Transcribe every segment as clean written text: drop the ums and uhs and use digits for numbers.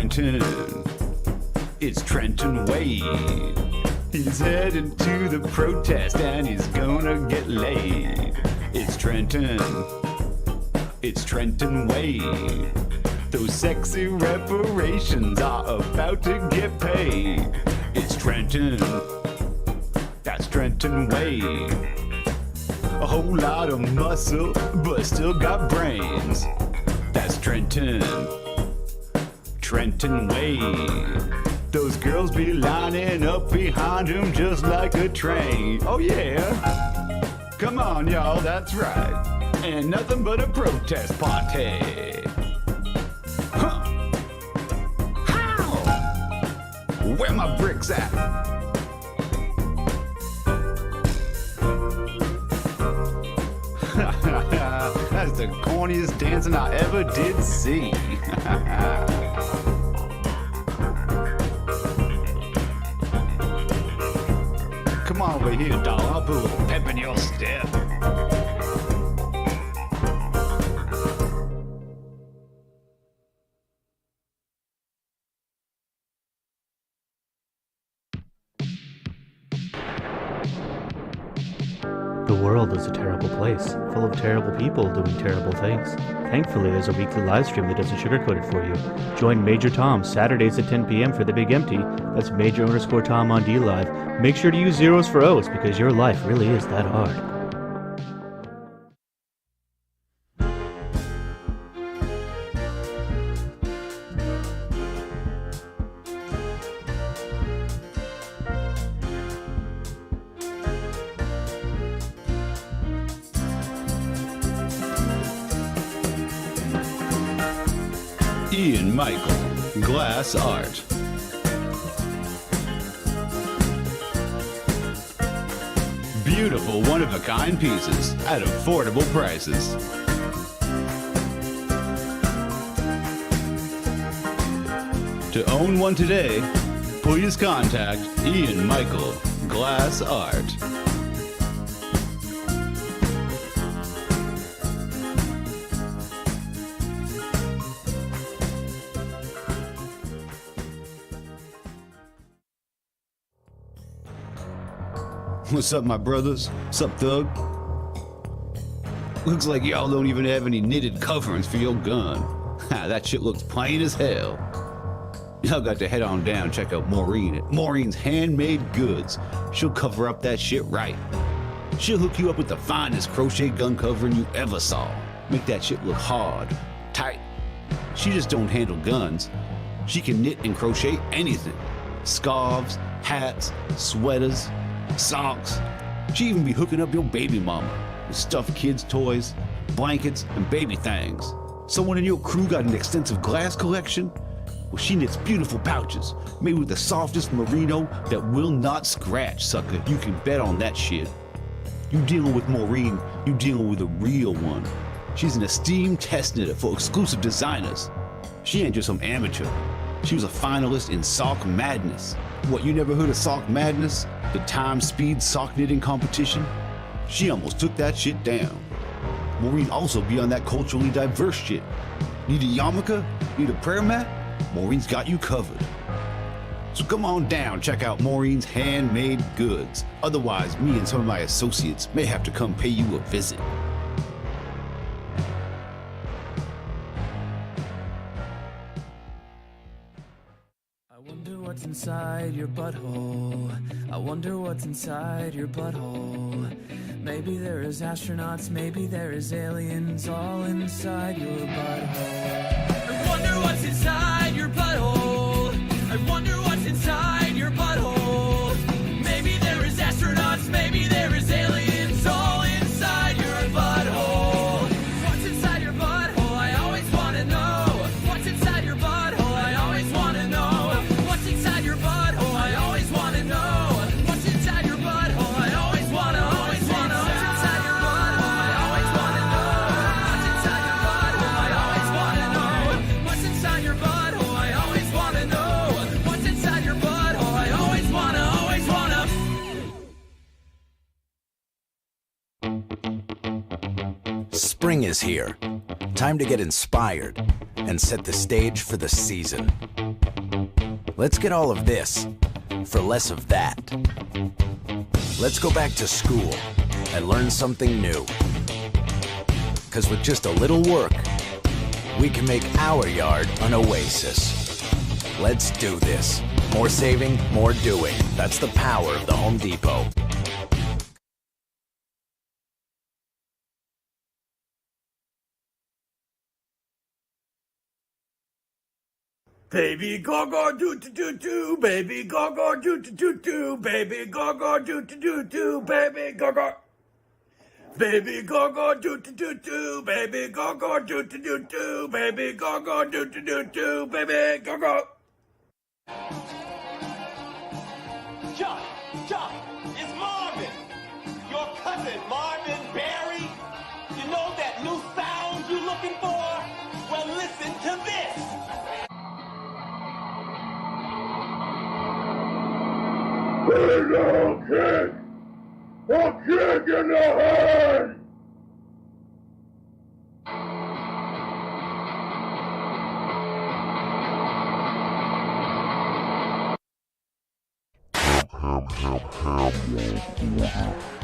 Trenton. It's Trenton Wade. He's heading to the protest and he's gonna get laid. It's Trenton. It's Trenton Wade. Those sexy reparations are about to get paid. It's Trenton. That's Trenton Wade. A whole lot of muscle, but still got brains. That's Trenton. Trenton Wade. Those girls be lining up behind him just like a train. Oh yeah. Come on, y'all, that's right. And nothing but a protest party. Huh. How? Where my bricks at? That's the corniest dancing I ever did see. Come on over here, doll. I'll put a little pep in your step. The world is a terrible place, full of terrible people doing terrible things. Thankfully, there's a weekly live stream that doesn't sugarcoat it for you. Join Major Tom Saturdays at 10 p.m. for The Big Empty. That's Major_Tom on D Live. Make sure to use zeros for O's because your life really is that hard. Ian Michael, Glass Art. Beautiful one-of-a-kind pieces at affordable prices. To own one today, please contact Ian Michael, Glass Art. What's up, my brothers? What's up, Thug? Looks like y'all don't even have any knitted coverings for your gun. Ha, that shit looks plain as hell. Y'all got to head on down and check out Maureen at Maureen's Handmade Goods. She'll cover up that shit right. She'll hook you up with the finest crochet gun covering you ever saw. Make that shit look hard, tight. She just don't handle guns. She can knit and crochet anything. Scarves, hats, sweaters, socks. She even be hooking up your baby mama with stuffed kids' toys, blankets, and baby things. Someone in your crew got an extensive glass collection? Well, she knits beautiful pouches made with the softest merino that will not scratch, sucker. You can bet on that shit. You dealing with Maureen, you dealing with a real one. She's an esteemed test knitter for exclusive designers. She ain't just some amateur. She was a finalist in Sock Madness. What, you never heard of Sock Madness? The time-speed sock knitting competition? She almost took that shit down. Maureen also be on that culturally diverse shit. Need a yarmulke? Need a prayer mat? Maureen's got you covered. So come on down, check out Maureen's Handmade Goods. Otherwise, me and some of my associates may have to come pay you a visit. What's inside your butthole? I wonder what's inside your butthole. Maybe there is astronauts, maybe there is aliens all inside your butthole. I wonder what's inside your butthole. I wonder what's inside your butthole. Maybe there is astronauts, maybe there is aliens all inside your butthole. What's inside your butthole? I always want to know. What's inside your butthole? I always want to know. What's inside your butthole? I always want to know. What's inside your butthole? I always want to, always want to. What's inside your butthole? I always want to know. What's inside your butthole? I always want to know. What's inside your butthole? I always want to know. What's inside your butthole? I always want to, always want to. Spring is here. Time to get inspired and set the stage for the season. Let's get all of this for less of that. Let's go back to school and learn something new. Because with just a little work, we can make our yard an oasis. Let's do this. More saving, more doing. That's the power of the Home Depot. Baby go-go do-do-do-do, baby go-go do-do-do-do, baby go-go do-do-do-do, baby go-go. Baby go-go do-do-do-do, baby go-go do-do-do-do, baby go-go do-do-do-do, baby go-go. Chuck, it's Marvin, your cousin Marvin Barry. You know that new sound you're looking for? Well, listen to this. Little kick! A kick in the head!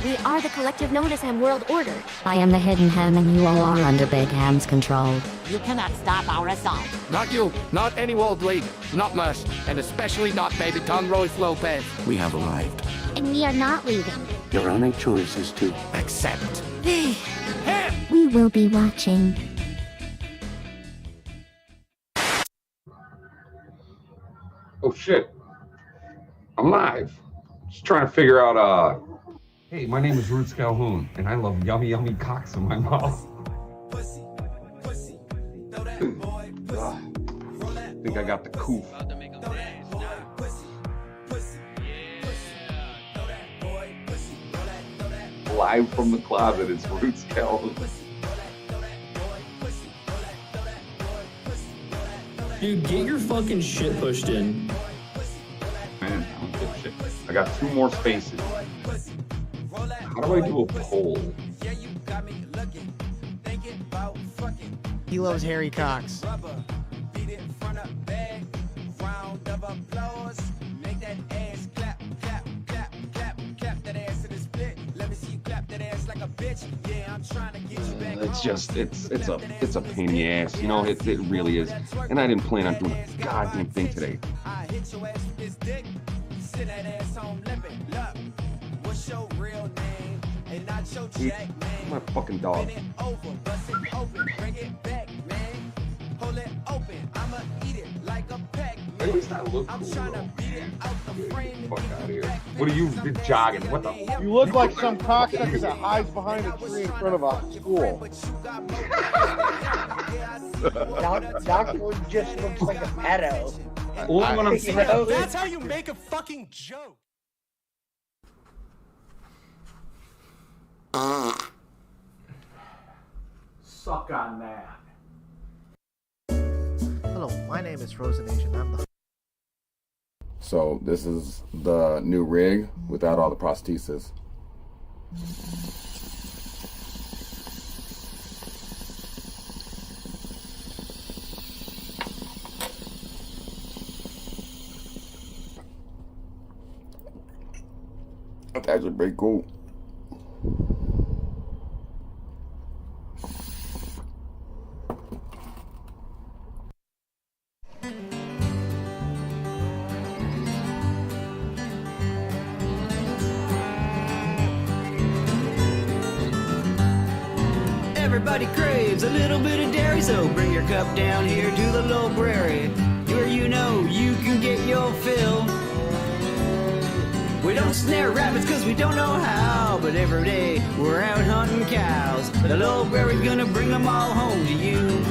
We are the collective known as Ham World Order. I am the hidden Ham and you all are under Big Ham's control. You cannot stop our assault. Not you, not any World League, not Mush, and especially not Baby Tongue Royce Lopez. We have arrived. And we are not leaving. Your only choice is to accept. We will be watching. Oh shit. I'm live. Just trying to figure out, hey, my name is Roots Calhoun, and I love yummy, yummy cocks in my mouth. I think I got the coof. Live from the closet, it's Roots Calhoun. Dude, get your fucking shit pushed in. Man, I don't give a shit. I got 2 more spaces. How do I do a poll? He loves hairy cocks. It's a pain in the ass, you know, it really is. And I didn't plan on doing a goddamn thing today. Dude, my fucking dog. At least I look cool, though. Get the fuck out of here. What are you jogging? What the? You look like some cocksucker that hides behind a tree in front of a school. Doc just looks like a pedo. Well, what I'm saying. That's how you make a fucking joke. Suck on that. Hello, my name is Frozen Asian. I'm the. So this is the new rig without all the prosthesis. That's actually pretty cool. Everybody craves a little bit of dairy, so bring your cup down here to the library, where you know you can get your fill. We don't snare rabbits cause we don't know how, but every day we're out hunting cows. The library's gonna bring them all home to you.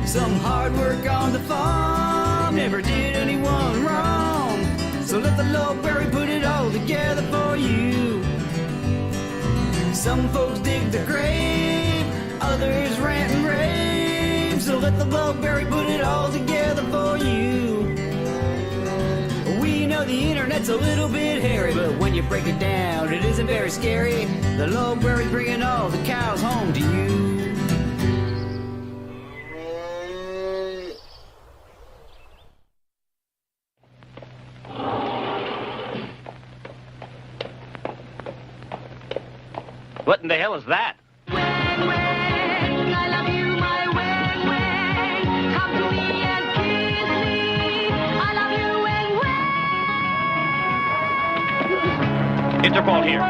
Some hard work on the farm never did anyone wrong, so let the library put it all together for you. Some folks dig the grave, others rant and rave, so let the library put it all together for you. We know the internet's a little bit hairy, but when you break it down, it isn't very scary. The library's bringing all the cows home to you. What in the hell is that? Interpol here.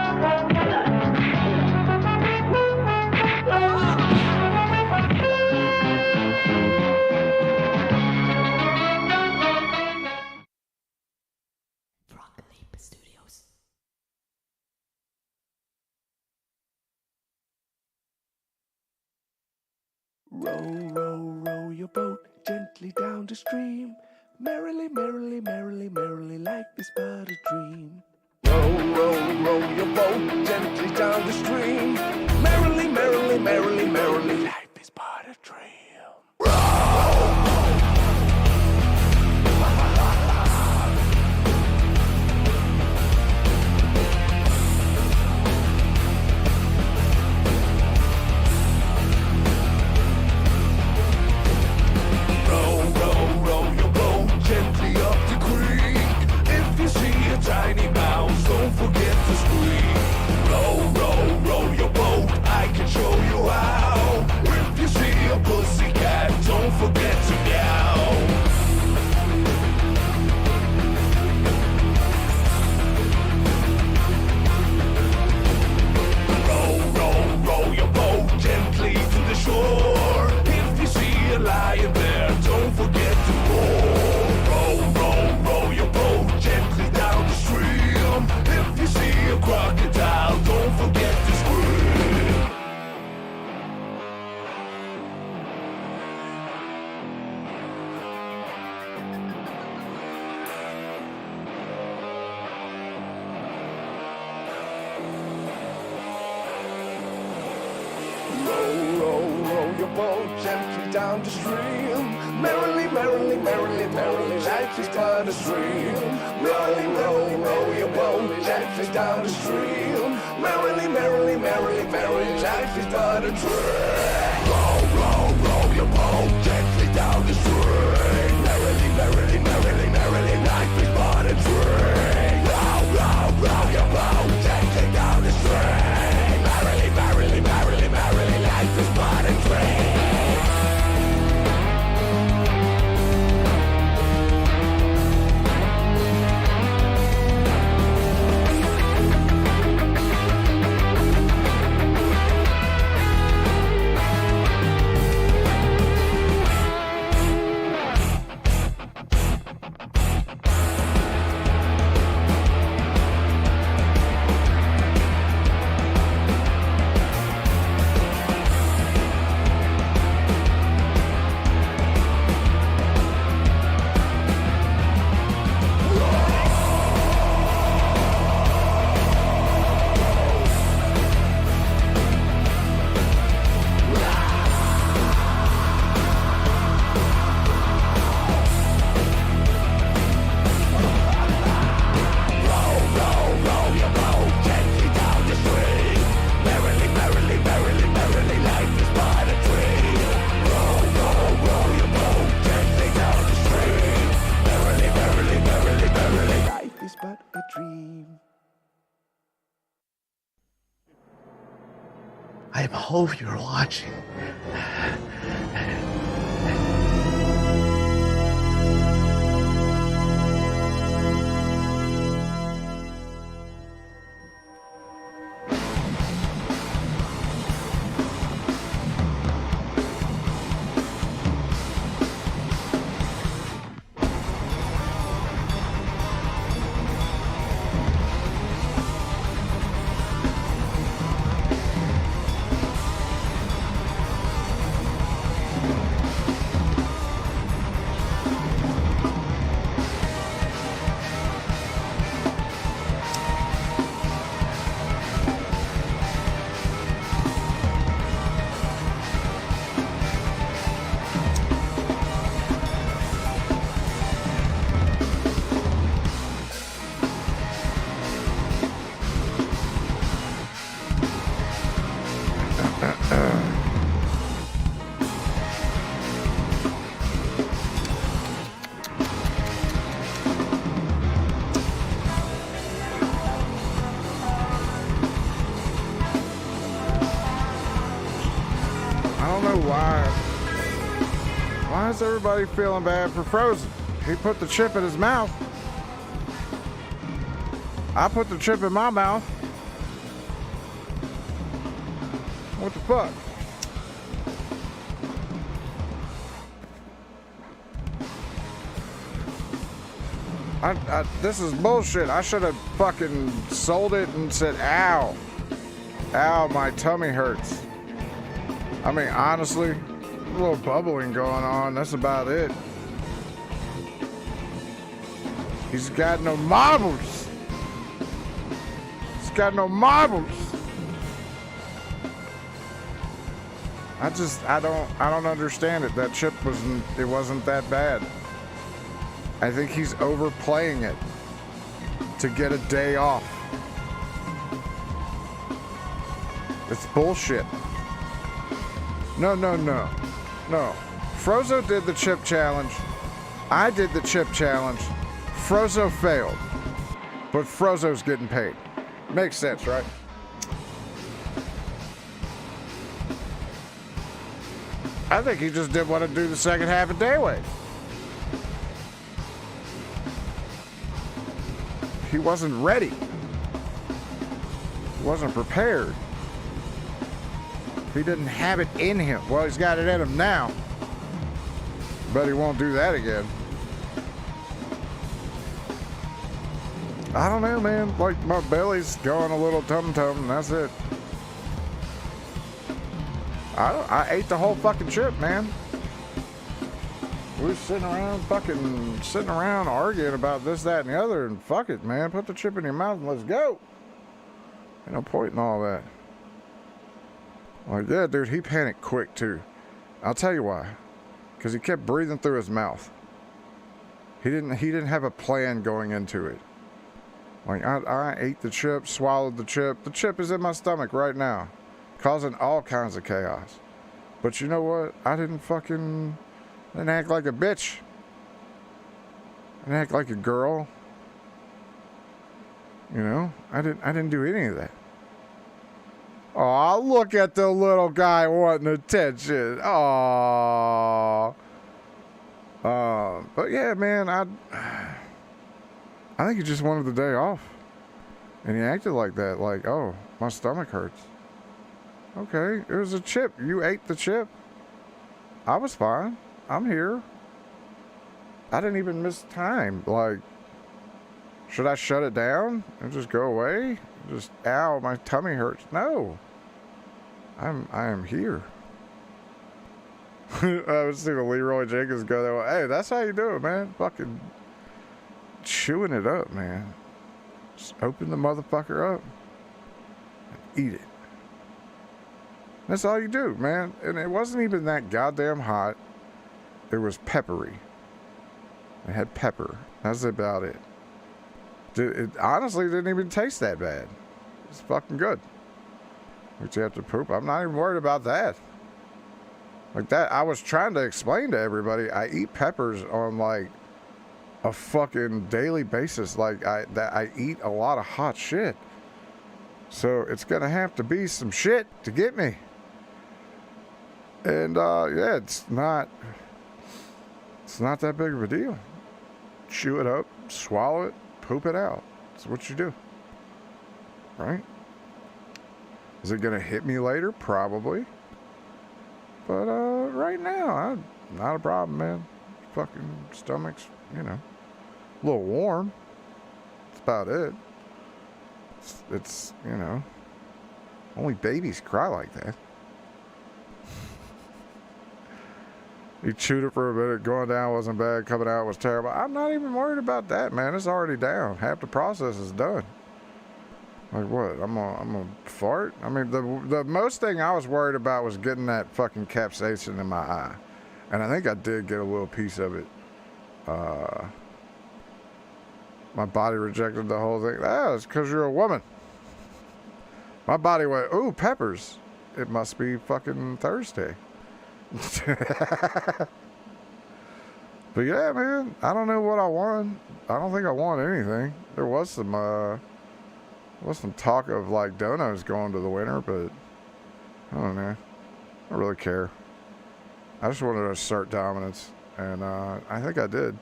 Row, row, row your boat gently down the stream. Merrily, merrily, merrily, merrily, life is but a dream. Row, row, row your boat gently down the stream. Merrily, merrily, merrily, merrily, life is but a dream. Tiny mouse, don't forget to squeak. Row, row, row your boat, I can show you how. If you see a pussycat, don't forget to meow. Row, row, row your boat gently to the shore. If you see a lion there, don't forget to roar. Row, row, row your boat gently down the stream. If you see a crocodile, don't forget to scream. Row, row, row your boat gently down the stream. Merrily, merrily, merrily, merrily, life is but a stream. Merrily, row, row your boat gently down the stream. Merrily, merrily, merrily, merrily, life is but a dream. Row, row, row your boat gently down the stream. Merrily, merrily, merrily, merrily, life is but a dream. Row, row, row your boat gently down the stream. Merrily, merrily, merrily, merrily, life is but a dream. I hope you're watching. Why is everybody feeling bad for Frozen? He put the chip in his mouth. I put the chip in my mouth. What the fuck? This is bullshit. I should have fucking sold it and said, ow. Ow, my tummy hurts. I mean, honestly, a little bubbling going on. That's about it. He's got no marbles. He's got no marbles. I don't understand it. That chip wasn't that bad. I think he's overplaying it to get a day off. It's bullshit. No. Frozo did the chip challenge. I did the chip challenge. Frozo failed. But Frozo's getting paid. Makes sense, right? I think he just didn't want to do the second half of Daywave. He wasn't ready. He wasn't prepared. He didn't have it in him. Well, he's got it in him now. But he won't do that again. I don't know, man. Like, my belly's going a little tum-tum, and that's it. I ate the whole fucking chip, man. We were sitting around arguing about this, that, and the other, and fuck it, man. Put the chip in your mouth and let's go. Ain't no point in all that. Like, yeah, dude, he panicked quick, too. I'll tell you why. Because he kept breathing through his mouth. He didn't have a plan going into it. Like, I ate the chip, swallowed the chip. The chip is in my stomach right now, causing all kinds of chaos. But you know what? I didn't act like a bitch. I didn't act like a girl. You know, I didn't do any of that. Oh, look at the little guy wanting attention. Oh. But yeah, man, I think he just wanted the day off. And he acted like that, like, oh, my stomach hurts. Okay, it was a chip. You ate the chip. I was fine. I'm here. I didn't even miss time. Like, should I shut it down and just go away? Just, ow, my tummy hurts. No. I am here. I was seeing Leroy Jenkins go there. Hey, that's how you do it, man. Fucking chewing it up, man. Just open the motherfucker up and eat it. That's all you do, man. And it wasn't even that goddamn hot. It was peppery. It had pepper. That's about it. It honestly didn't even taste that bad. It's fucking good. But you have to poop. I'm not even worried about that. Like that, I was trying to explain to everybody, I eat peppers on like a fucking daily basis. Like I eat a lot of hot shit. So it's gonna have to be some shit to get me. And yeah, it's not that big of a deal. Chew it up, swallow it, poop it out. That's what you do. Right? Is it gonna hit me later? Probably. But right now, not a problem, man. Fucking stomach's, you know, a little warm. That's about it. It's you know, only babies cry like that. He chewed it for a minute. Going down wasn't bad. Coming out was terrible. I'm not even worried about that, man. It's already down. Half the process is done. Like what? I'm gonna fart? I mean, the most thing I was worried about was getting that fucking capsaicin in my eye. And I think I did get a little piece of it. My body rejected the whole thing. Ah, it's because you're a woman. My body went, ooh, peppers. It must be fucking Thursday. But yeah, man, I don't know what I won. I don't think I won anything. There was some talk of like donuts going to the winner, but I don't know. I don't really care. I just wanted to assert dominance. And I think I did.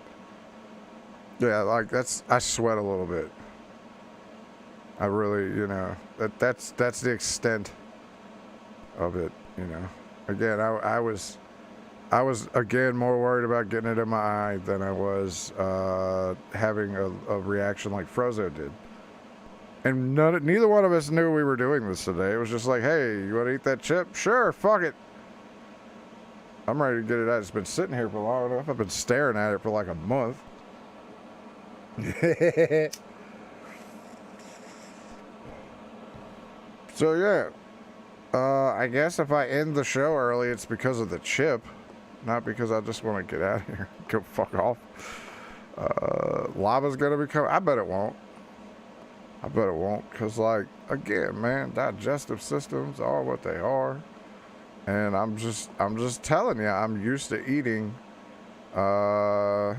Yeah, like I sweat a little bit. I really, you know, that's the extent of it, you know. Again, I was again more worried about getting it in my eye than I was having a reaction like Frozo did. And neither one of us knew we were doing this today. It was just like, hey, you want to eat that chip? Sure, fuck it. I'm ready to get it out. It's been sitting here for long enough. I've been staring at it for like a month. So yeah, I guess if I end the show early, it's because of the chip, not because I just want to get out of here. Go fuck off. Lava's gonna be coming. I bet it won't. I bet it won't, because, like, again, man, digestive systems are what they are. And I'm just telling you, I'm used to eating hot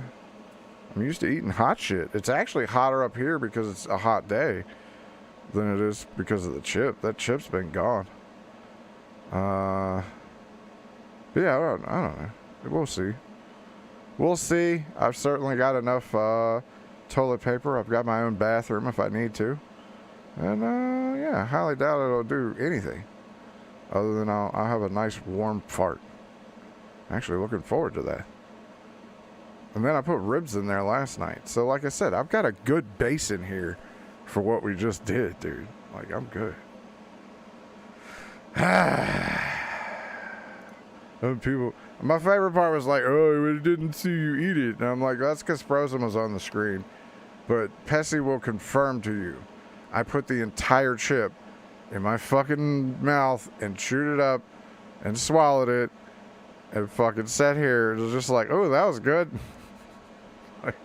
shit. It's actually hotter up here because it's a hot day than it is because of the chip. That chip's been gone. But yeah, I don't know. We'll see. We'll see. I've certainly got enough toilet paper. I've got my own bathroom if I need to. And yeah, I highly doubt it'll do anything other than I'll have a nice warm fart. Actually looking forward to that. And then I put ribs in there last night. So like I said, I've got a good base in here for what we just did, dude. Like, I'm good. And people, my favorite part was like, oh, I didn't see you eat it. And I'm like, that's because Frozen was on the screen. But Pessy will confirm to you, I put the entire chip in my fucking mouth and chewed it up and swallowed it and fucking sat here. It was just like, oh, that was good. Like,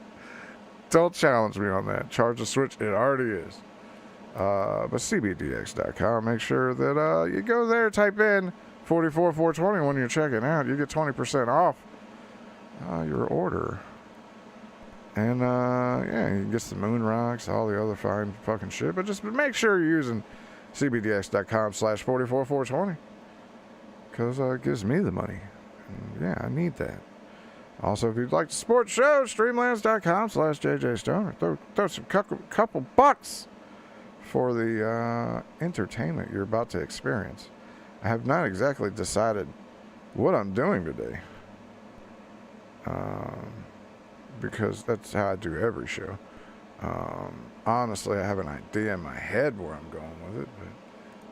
don't challenge me on that. Charge the switch. It already is. But cbdx.com, make sure that you go there, type in 44420 when you're checking out. You get 20% off your order. And yeah, you can get some moon rocks, all the other fine fucking shit. But just make sure you're using cbdx.com/44420, because it gives me the money. And yeah, I need that. Also, if you'd like to support the show, streamlands.com/JJStoner. Throw some couple bucks for the entertainment you're about to experience. I have not exactly decided what I'm doing today. Because that's how I do every show. Honestly, I have an idea in my head where I'm going with it, but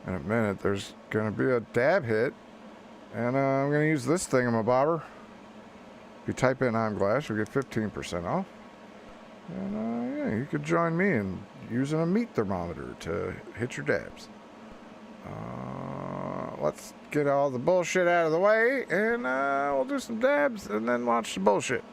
in a minute there's going to be a dab hit, and I'm going to use this thingamabobber. If you type in I'm Glass, you'll get 15% off. And yeah, you could join me in using a meat thermometer to hit your dabs. Let's get all the bullshit out of the way, and we'll do some dabs and then watch the bullshit.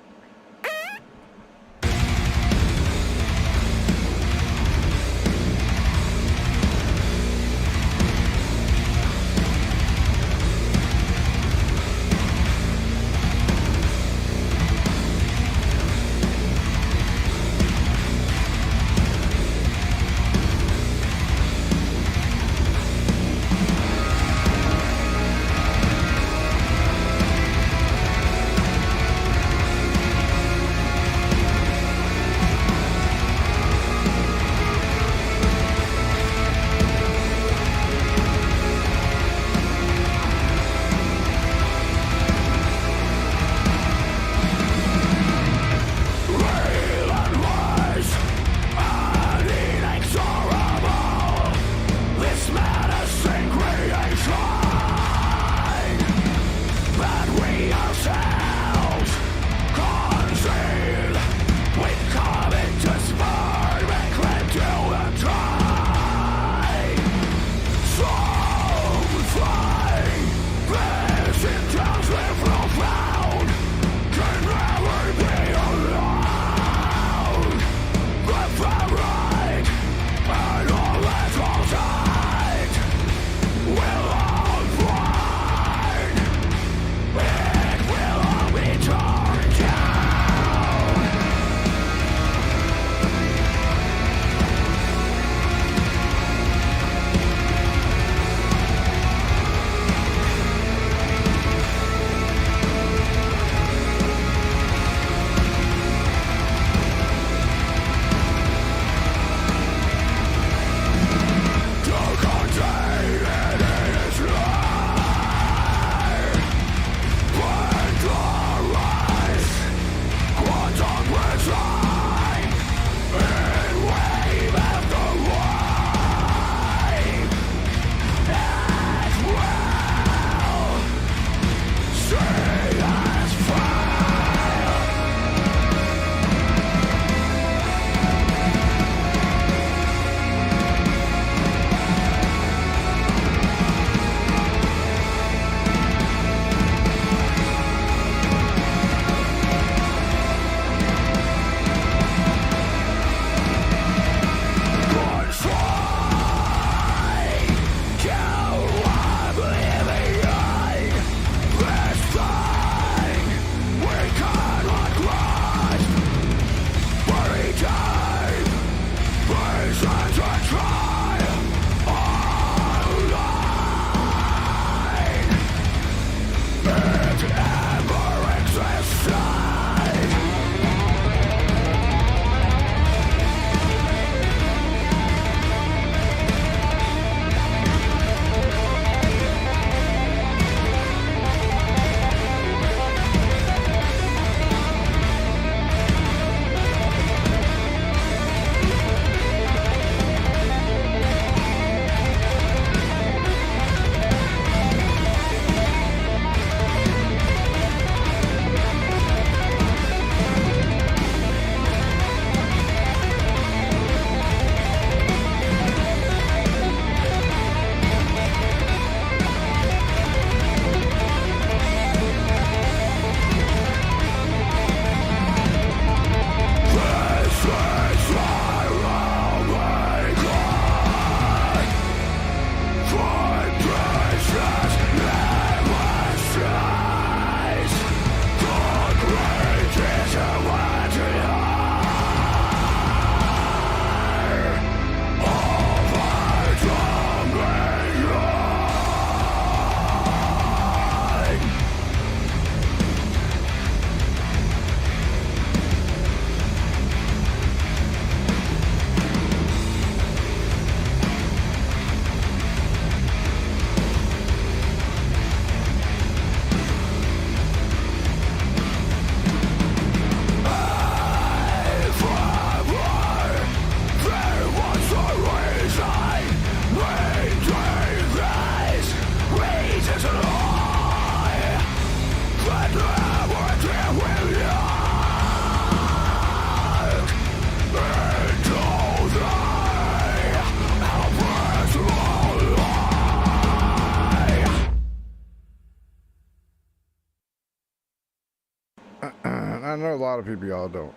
know a lot of people y'all don't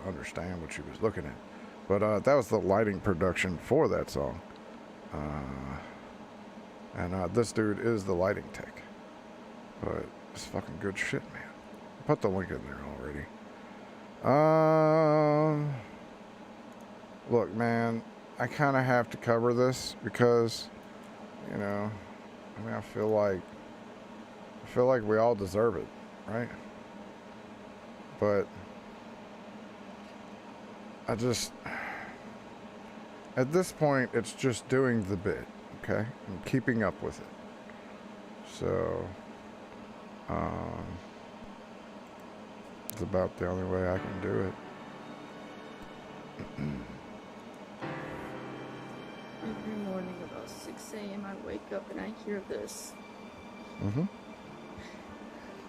understand what she was looking at, but that was the lighting production for that song. And this dude is the lighting tech. But it's fucking good shit, man. Put the link in there already. Look, man, I kind of have to cover this because, you know, I mean, I feel like we all deserve it, right? But I just, at this point, it's just doing the bit, okay? And keeping up with it. So, it's about the only way I can do it. Every morning about 6 a.m. I wake up and I hear this. Mm-hmm.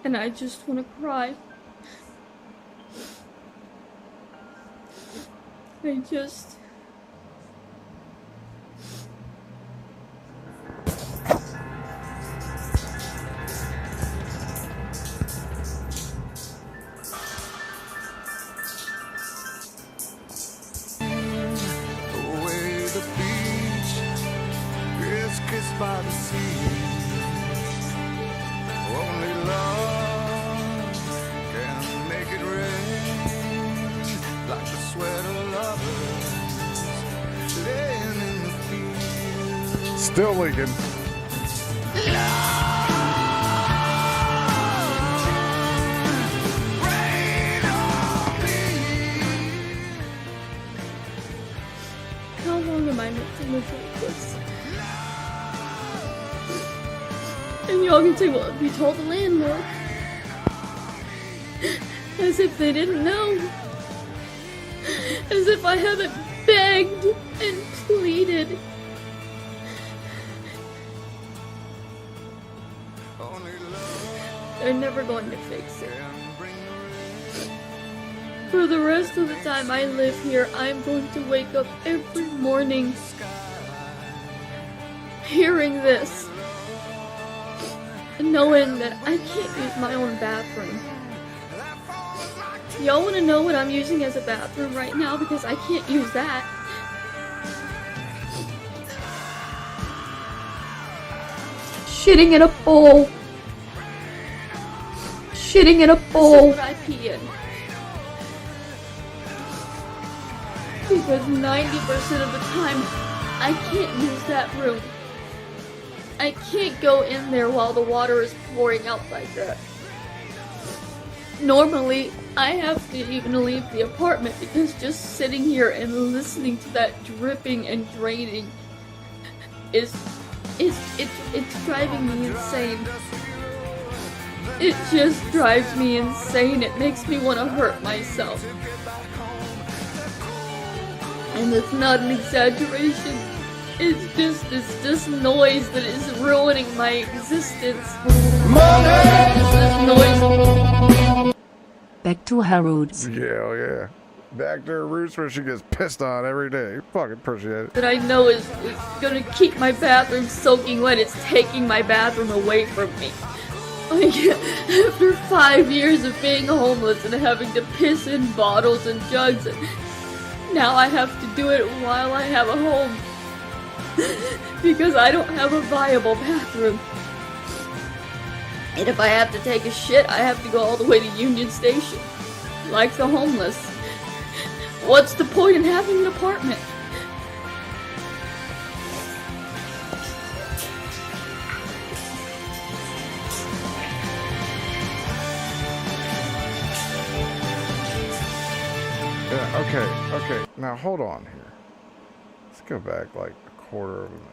And I just want to cry. I just... By the sea, only love can make it rain, like the sweat of lovers laying in the field. Still leaking. How long am I meant to live like this? And y'all can say, well, if you told the landlord. As if they didn't know. As if I haven't begged and pleaded. They're never going to fix it. For the rest of the time I live here, I'm going to wake up every morning hearing this. Knowing that I can't use my own bathroom. Y'all want to know what I'm using as a bathroom right now? Because I can't use that. Shitting in a bowl. Shitting in a bowl. This is what I pee in. Because 90% of the time, I can't use that room. I can't go in there while the water is pouring out like that. Normally, I have to even leave the apartment because just sitting here and listening to that dripping and draining it's driving me insane. It just drives me insane. It makes me want to hurt myself. And it's not an exaggeration. It's just noise that is ruining my existence. Back to her roots. Yeah. Back to her roots where she gets pissed on every day. Fucking appreciate it. That I know is gonna keep my bathroom soaking wet. It's taking my bathroom away from me. Like, after 5 years of being homeless and having to piss in bottles and jugs, and now I have to do it while I have a home. Because I don't have a viable bathroom. And if I have to take a shit, I have to go all the way to Union Station. Like the homeless. What's the point in having an apartment? Yeah, okay. Now hold on here. Let's go back like a quarter of a minute.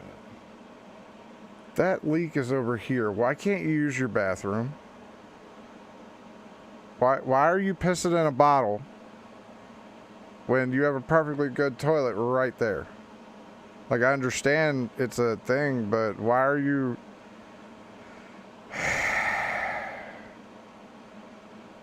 That leak is over here. Why can't you use your bathroom? Why are you pissing in a bottle when you have a perfectly good toilet right there? Like, I understand it's a thing, but why are you...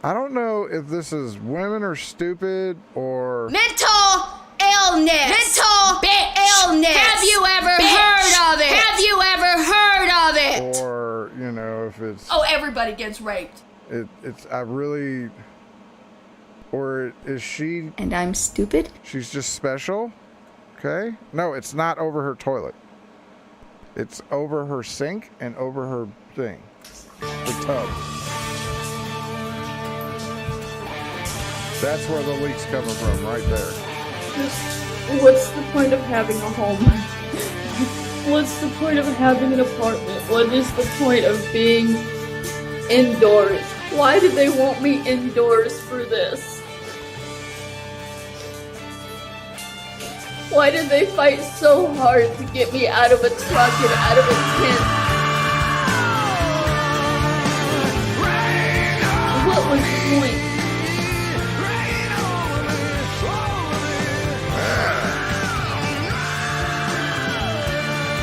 I don't know if this is women are stupid or... Mental illness! Mental illness! Have you ever heard of it? Have you ever heard of it? Or, you know, if it's... Oh, everybody gets raped. It's... I really... Or is she... And I'm stupid? She's just special? Okay. No, it's not over her toilet. It's over her sink and over her thing. The tub. That's where the leak's coming from, right there. What's the point of having a home? What's the point of having an apartment? What is the point of being indoors? Why do they want me indoors for this? Why did they fight so hard to get me out of a truck and out of a tent? What was the point?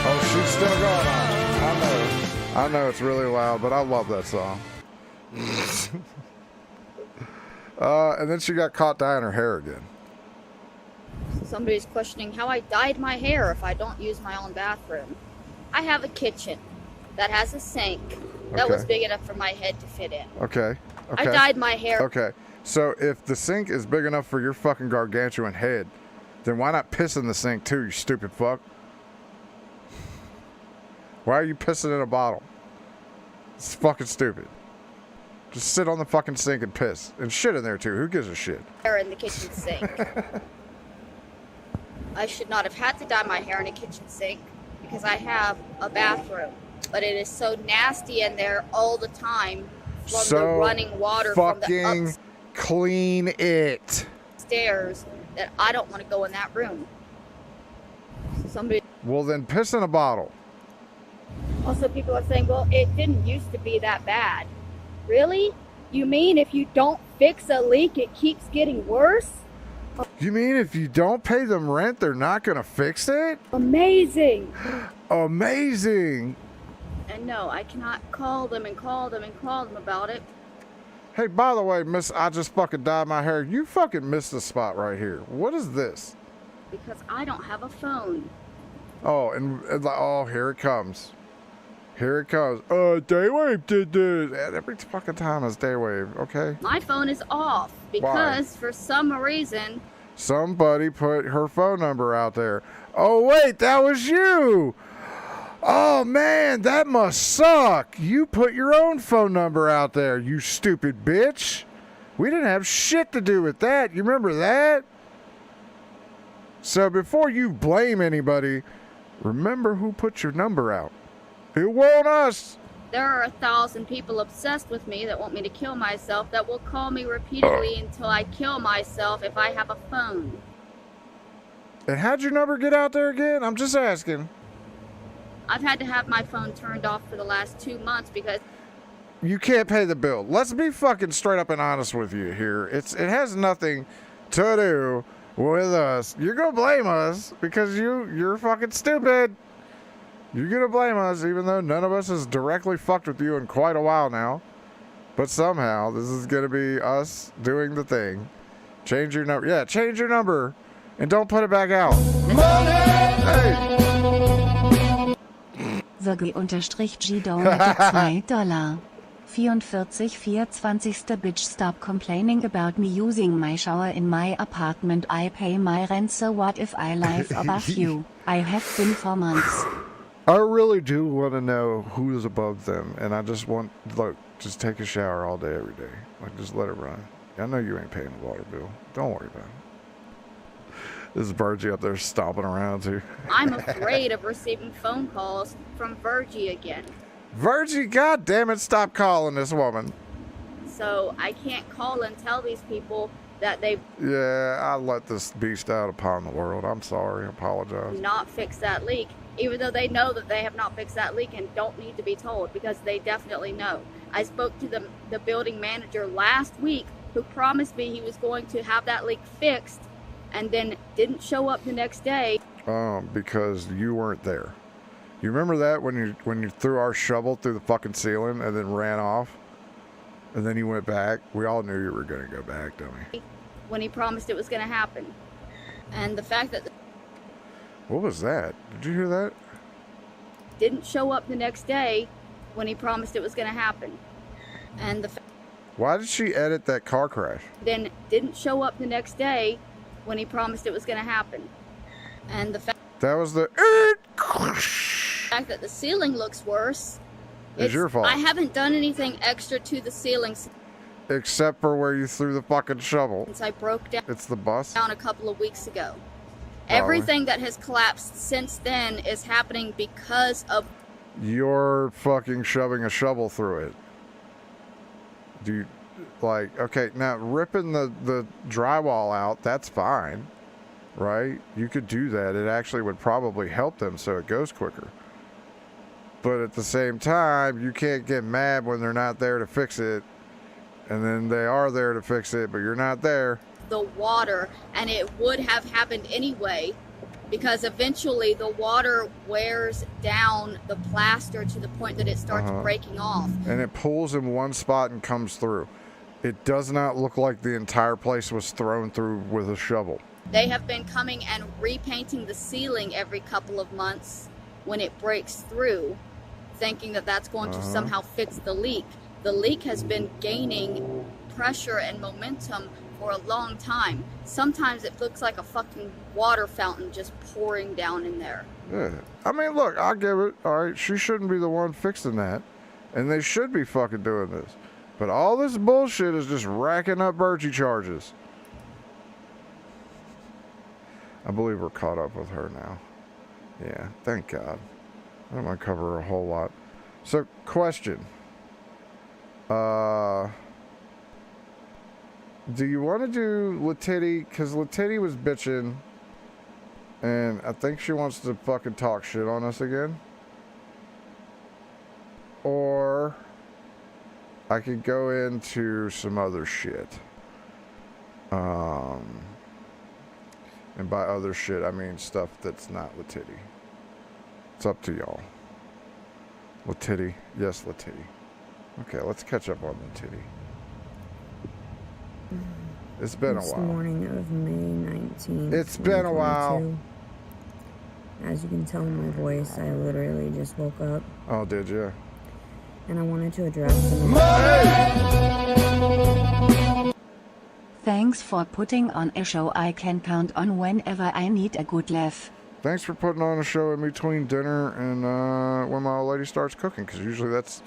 Oh, she's still going on. I know it's really loud, but I love that song. And then she got caught dyeing her hair again. Somebody's questioning how I dyed my hair if I don't use my own bathroom. I have a kitchen that has a sink that was big enough for my head to fit in. Okay. I dyed my hair. Okay. So if the sink is big enough for your fucking gargantuan head, then why not piss in the sink too, you stupid fuck? Why are you pissing in a bottle? It's fucking stupid. Just sit on the fucking sink and piss. And shit in there too. Who gives a shit? Hair in the kitchen sink. I should not have had to dye my hair in a kitchen sink because I have a bathroom. But it is so nasty in there all the time from the running water from the fucking clean it. Upstairs that I don't want to go in that room. Somebody. Well, then piss in a bottle. Also, people are saying, well, it didn't used to be that bad. Really? You mean if you don't fix a leak, it keeps getting worse? You mean if you don't pay them rent, they're not going to fix it? Amazing. Amazing. And no, I cannot call them and call them and call them about it. Hey, by the way, miss, I just fucking dyed my hair. You fucking missed the spot right here. What is this? Because I don't have a phone. Oh, and oh, here it comes. Here it comes. Daywave did this. Every fucking time it's Daywave, okay? My phone is off because for some reason... Somebody put her phone number out there. Oh, wait, that was you. Oh, man, that must suck. You put your own phone number out there, you stupid bitch. We didn't have shit to do with that. You remember that? So before you blame anybody, remember who put your number out. It won't us. There are 1,000 people obsessed with me that want me to kill myself that will call me repeatedly until I kill myself if I have a phone. And how'd your number get out there again? I'm just asking. I've had to have my phone turned off for the last 2 months because... You can't pay the bill. Let's be fucking straight up and honest with you here. It has nothing to do with us. You're gonna blame us because you're fucking stupid. You're gonna blame us even though none of us has directly fucked with you in quite a while now. But somehow this is gonna be us doing the thing. Change your number. Yeah, change your number. And don't put it back out. Hey! Virgi-G donated $2. 44 bitch stop complaining about me using my shower in my apartment. I pay my rent, so what if I live above you? I have been for months. I really do want to know who's above them, and I just want, look, just take a shower all day, every day. Like, just let it run. I know you ain't paying the water bill. Don't worry about it. This is Virgie up there stomping around, too. I'm afraid of receiving phone calls from Virgie again. Virgie, goddammit, stop calling this woman. So I can't call and tell these people that they Yeah, I let this beast out upon the world. I'm sorry. I apologize. not fix that leak, even though they know that they have not fixed that leak and don't need to be told because they definitely know. I spoke to the building manager last week who promised me he was going to have that leak fixed and then didn't show up the next day. Because you weren't there. You remember that when you threw our shovel through the fucking ceiling and then ran off? And then you went back? We all knew you were going to go back, don't we? When he promised it was going to happen. And the fact that What was that? Did you hear that? didn't show up the next day when he promised it was going to happen. And Why did she edit that car crash? Then didn't show up the next day when he promised it was going to happen. And the fact That was the that the ceiling looks worse. It's your fault. I haven't done anything extra to the ceiling except for where you threw the fucking shovel. since I broke down. It's the bus. Down a couple of weeks ago. Probably. Everything that has collapsed since then is happening because of You're fucking shoving a shovel through it. Do you, like, okay, now ripping the drywall out, that's fine, right? You could do that. It actually would probably help them so it goes quicker. But at the same time, you can't get mad when they're not there to fix it. And then they are there to fix it, but you're not there. the water, and it would have happened anyway because eventually the water wears down the plaster to the point that it starts breaking off. And it pulls in one spot and comes through. It does not look like the entire place was thrown through with a shovel. They have been coming and repainting the ceiling every couple of months when it breaks through, thinking that that's going to somehow fix the leak. The leak has been gaining pressure and momentum for a long time. Sometimes it looks like a fucking water fountain just pouring down in there. Yeah. I mean, look, I'll give it. All right, she shouldn't be the one fixing that. And they should be fucking doing this. But all this bullshit is just racking up Birchie charges. I believe we're caught up with her now. Yeah, thank God. I don't want to cover a whole lot. So, question. Do you want to do Latitty? Because Latitty was bitching. And I think she wants to fucking talk shit on us again. Or I could go into some other shit. And by other shit, I mean stuff that's not Latitty. It's up to y'all. Latitty. Yes, Latitty. Okay, let's catch up on Latitty. It's been a while. Morning of May 19th. It's been a while. As you can tell in my voice, I literally just woke up. Oh, did you? And I wanted to address some Thanks for putting on a show I can count on whenever I need a good laugh. Thanks for putting on a show in between dinner and when my old lady starts cooking, because usually that's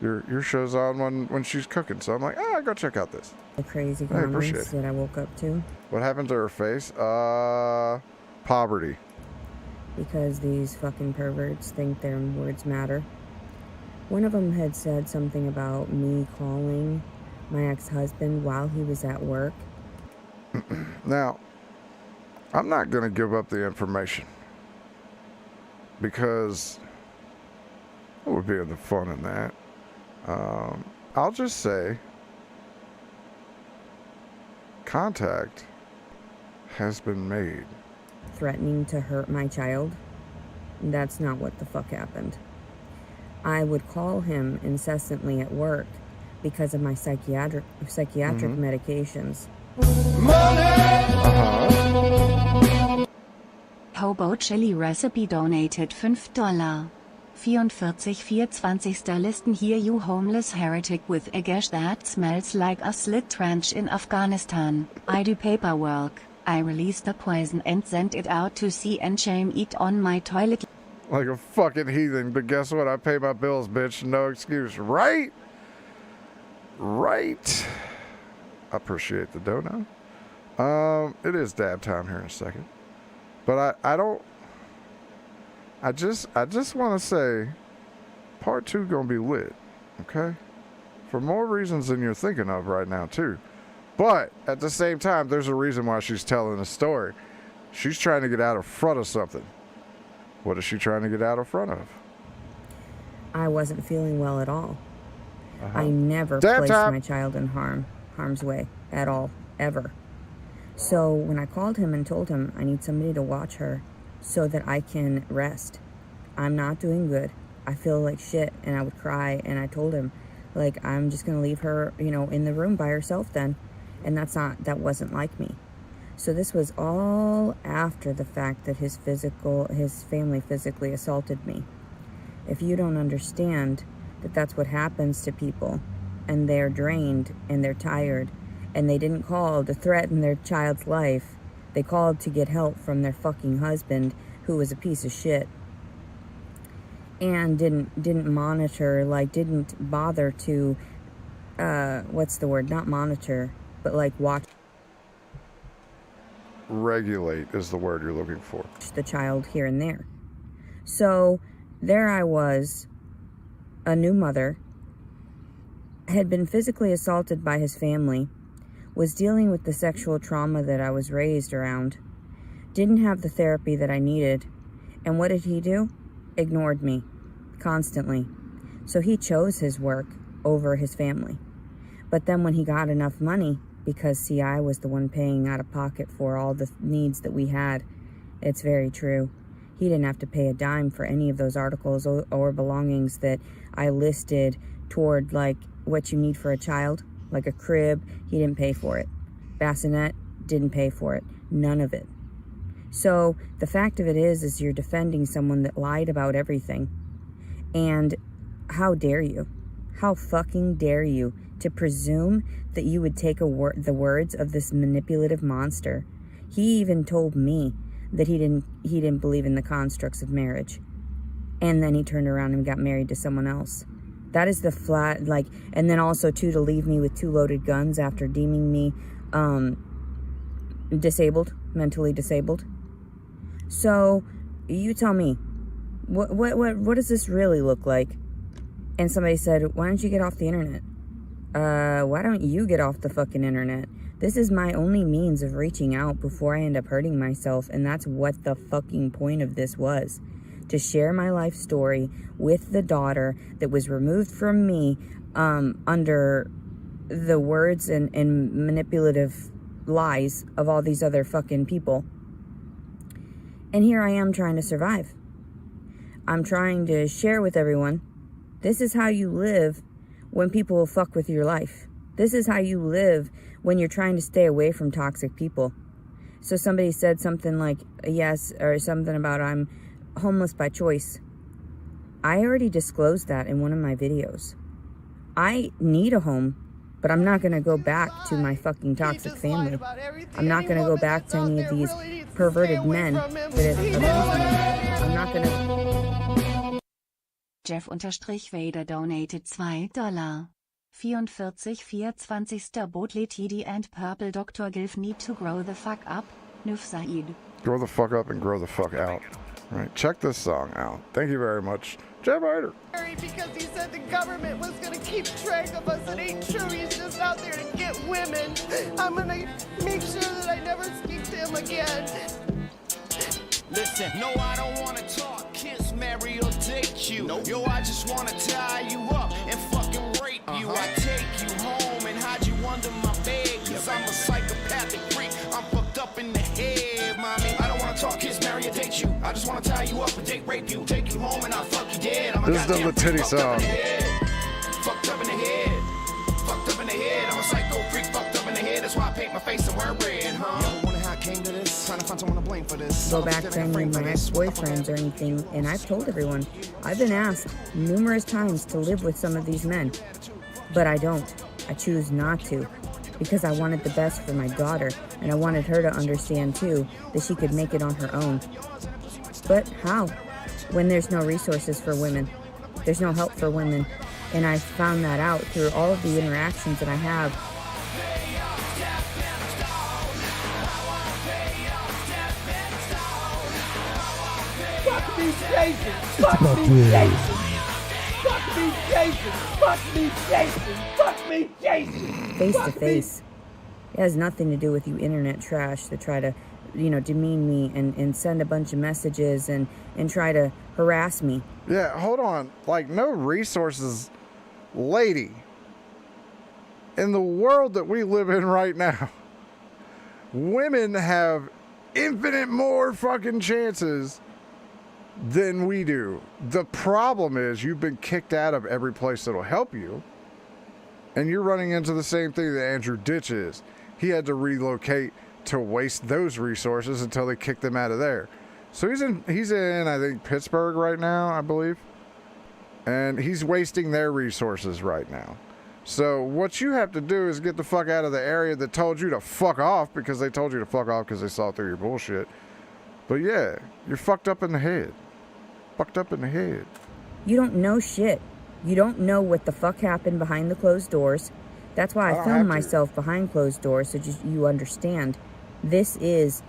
your show's on when she's cooking. So I'm like, go check out this. The crazy I appreciate comments it. that I woke up to. What happened to her face? Poverty. Because these fucking perverts think their words matter. One of them had said something about me calling my ex-husband while he was at work. Now, I'm not going to give up the information because what would be the fun in that? I'll just say contact has been made. Threatening to hurt my child. That's not what the fuck happened. I would call him incessantly at work because of my psychiatric medications. Hobo Chili Recipe donated $5. 44/420. Listen here, you homeless heretic with a gash that smells like a slit trench in Afghanistan. I do paperwork. I release the poison and send it out to sea and shame it on my toilet. Like a fucking heathen, but guess what? I pay my bills, bitch. No excuse, right? Right. I appreciate the dono. It is dab time here in a second. But I just want to say part 2 gonna be lit, okay? For more reasons than you're thinking of right now, too. But at the same time, there's a reason why she's telling the story. She's trying to get out in front of something. What is she trying to get out in front of? I wasn't feeling well at all. I never placed my child in harm's way at all, ever. So when I called him and told him I need somebody to watch her so that I can rest. I'm not doing good. I feel like shit, and I would cry, and I told him, like, I'm just gonna leave her, in the room by herself then. And that wasn't like me. So this was all after the fact that his family physically assaulted me. If you don't understand that that's what happens to people and they're drained and they're tired, and they didn't call to threaten their child's life. They called to get help from their fucking husband, who was a piece of shit, and didn't monitor, like didn't bother to what's the word, not monitor, but like watch. Regulate is the word you're looking for. The child here and there. So there I was, a new mother, had been physically assaulted by his family, was dealing with the sexual trauma that I was raised around, didn't have the therapy that I needed, and what did he do? Ignored me constantly. So he chose his work over his family. But then when he got enough money, because see, I was the one paying out of pocket for all the needs that we had, it's very true. He didn't have to pay a dime for any of those articles or belongings that I listed toward, like what you need for a child, like a crib. He didn't pay for it. Bassinet, didn't pay for it. None of it. So the fact of it is you're defending someone that lied about everything. And how dare you? How fucking dare you to presume that you would take the words of this manipulative monster? He even told me that he didn't believe in the constructs of marriage. And then he turned around and got married to someone else. That is the flat, like, and then also too, to leave me with 2 loaded guns after deeming me disabled, mentally disabled. So you tell me, what does this really look like? And somebody said, why don't you get off the internet? Why don't you get off the fucking internet? This is my only means of reaching out before I end up hurting myself, and that's what the fucking point of this was. To share my life story with the daughter that was removed from me under the words and manipulative lies of all these other fucking people. And here I am trying to survive. I'm trying to share with everyone, this is how you live when people will fuck with your life. This is how you live when you're trying to stay away from toxic people. So somebody said something like, yes, or something about I'm homeless by choice. I already disclosed that in one of my videos. I need a home, but I'm not going to go back to my fucking toxic family. I'm not going to go back to any of these perverted men that have abused me. I'm not going to... Jeff_Vader donated $2. 44,24. Botley TD and Purple Dr. Gilf need to grow the fuck up. Nuf Said. Grow the fuck up and grow the fuck out. All right, check this song out. Thank you very much, Jeff Vader. Because he said the government was gonna keep track of us. It ain't true. He's just out there to get women. I'm gonna make sure that I never speak to him again. Listen, no, I don't wanna talk, kiss, marry, or date you. Nope. Yo, I just wanna tie you up and fucking rape you. I take you home and hide you under my bed, cause I'm a psychopathic freak. I'm fucked up in the head, mommy. I don't wanna talk, kiss, marry, or date you. I just wanna tie you up and date rape you. Take you home and I'll fuck you dead. I'm a this is the titty song. Fucked up in the head. Fucked up in the head. I'm a psycho freak, fucked up in the head. That's why I paint my face and wear red, huh? You ever wonder how I came to this? Trying to find someone to blame for this. Go back to any of my ex-boyfriends or anything, and I've told everyone, I've been asked numerous times to live with some of these men, but I don't. I choose not to, because I wanted the best for my daughter, and I wanted her to understand too that she could make it on her own. But how? When there's no resources for women, there's no help for women, and I found that out through all of the interactions that I have. Fuck me, Jason! Fuck me, Jason! Fuck me, Jason! Fuck me, Jason! Fuck me, Jason! Face to face. It has nothing to do with you internet trash that try to, demean me and send a bunch of messages and try to harass me. Yeah, hold on. Like, no resources. Lady. In the world that we live in right now, women have infinite more fucking chances than we do. The problem is you've been kicked out of every place that'll help you, and you're running into the same thing that Andrew Ditch is. He had to relocate to waste those resources until they kicked him out of there. So he's in I think Pittsburgh right now, I believe, and he's wasting their resources right now. So what you have to do is get the fuck out of the area that told you to fuck off because they told you to fuck off because they saw through your bullshit. But yeah, you're fucked up in the head. Fucked up in the head. You don't know shit. You don't know what the fuck happened behind the closed doors. That's why I filmed myself behind closed doors so just you understand. This is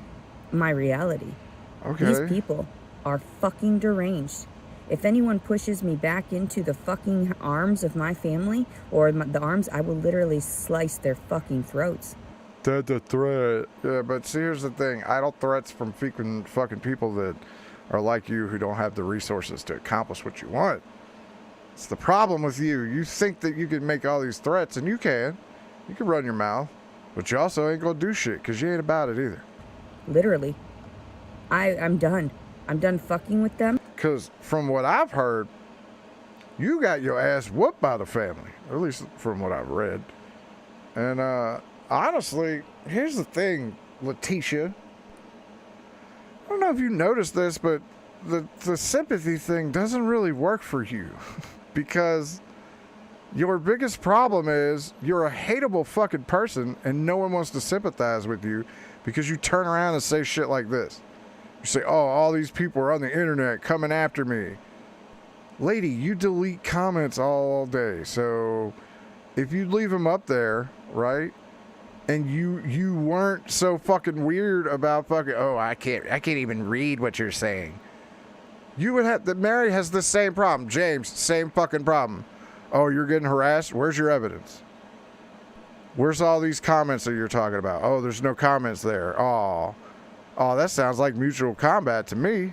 my reality. Okay. These people are fucking deranged. If anyone pushes me back into the fucking arms of my family or the arms, I will literally slice their fucking throats. That's a threat. Yeah, but see, here's the thing. Idle threats from fucking people that are like you who don't have the resources to accomplish what you want. It's the problem with you. You think that you can make all these threats, and you can. You can run your mouth, but you also ain't gonna do shit because you ain't about it either. Literally. I'm done. I'm done fucking with them. Because from what I've heard, you got your ass whooped by the family, at least from what I've read. And honestly, here's the thing, Letitia. I don't know if you noticed this, but the sympathy thing doesn't really work for you. Because your biggest problem is you're a hateable fucking person and no one wants to sympathize with you because you turn around and say shit like this. You say, oh, all these people are on the internet coming after me. Lady, you delete comments all day. So if you leave them up there, right? And you weren't so fucking weird about fucking, oh, I can't even read what you're saying. You would have, that Mary has the same problem. James, same fucking problem. Oh, you're getting harassed? Where's your evidence? Where's all these comments that you're talking about? Oh, there's no comments there. Oh, that sounds like mutual combat to me.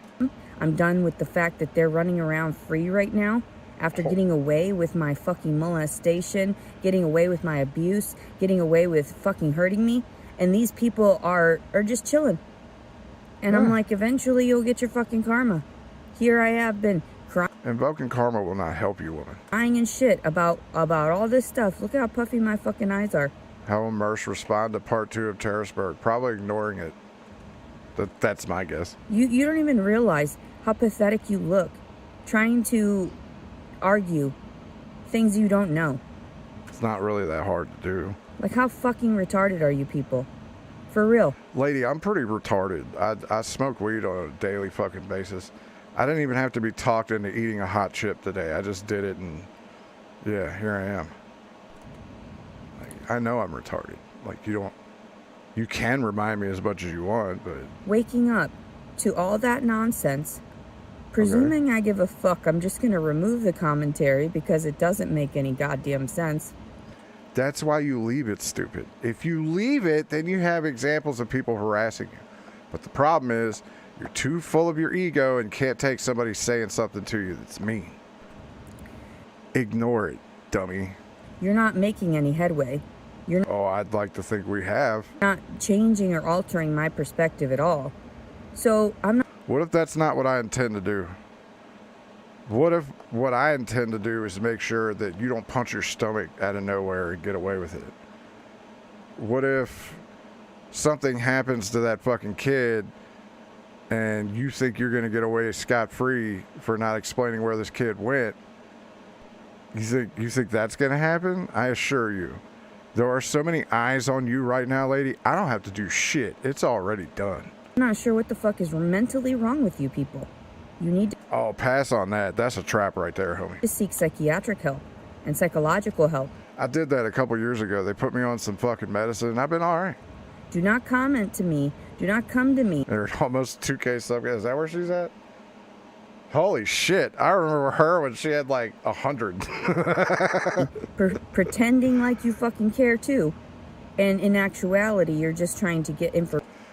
I'm done with the fact that they're running around free right now after getting away with my fucking molestation, getting away with my abuse, getting away with fucking hurting me. And these people are just chilling. And I'm like, eventually you'll get your fucking karma. Here I have been crying. Invoking karma will not help you, woman. Crying and shit about all this stuff. Look how puffy my fucking eyes are. How will Merce respond to part 2 of Terraceburg? Probably ignoring it. That's my guess. You don't even realize how pathetic you look. Trying to argue things you don't know. It's not really that hard to do. Like, how fucking retarded are you people? For real. Lady, I'm pretty retarded. I smoke weed on a daily fucking basis. I didn't even have to be talked into eating a hot chip today. I just did it and yeah, here I am. Like, I know I'm retarded. Like, you can remind me as much as you want, but... Waking up to all that nonsense, presuming I give a fuck, I'm just gonna remove the commentary because it doesn't make any goddamn sense. That's why you leave it, stupid. If you leave it, then you have examples of people harassing you. But the problem is, you're too full of your ego and can't take somebody saying something to you that's mean. Ignore it, dummy. You're not making any headway. Oh, I'd like to think we have. Not changing or altering my perspective at all. So, I'm not... What if that's not what I intend to do? What if what I intend to do is make sure that you don't punch your stomach out of nowhere and get away with it? What if something happens to that fucking kid and you think you're going to get away scot-free for not explaining where this kid went? You think that's going to happen? I assure you. There are so many eyes on you right now, lady. I don't have to do shit. It's already done. I'm not sure what the fuck is mentally wrong with you people. You need to... Oh, pass on that. That's a trap right there, homie. ...to seek psychiatric help and psychological help. I did that a couple years ago. They put me on some fucking medicine and I've been all right. Do not comment to me. Do not come to me. They're almost 2K sub. Is that where she's at? Holy shit. I remember her when she had like 100. Pretending like you fucking care too. And in actuality, you're just trying to get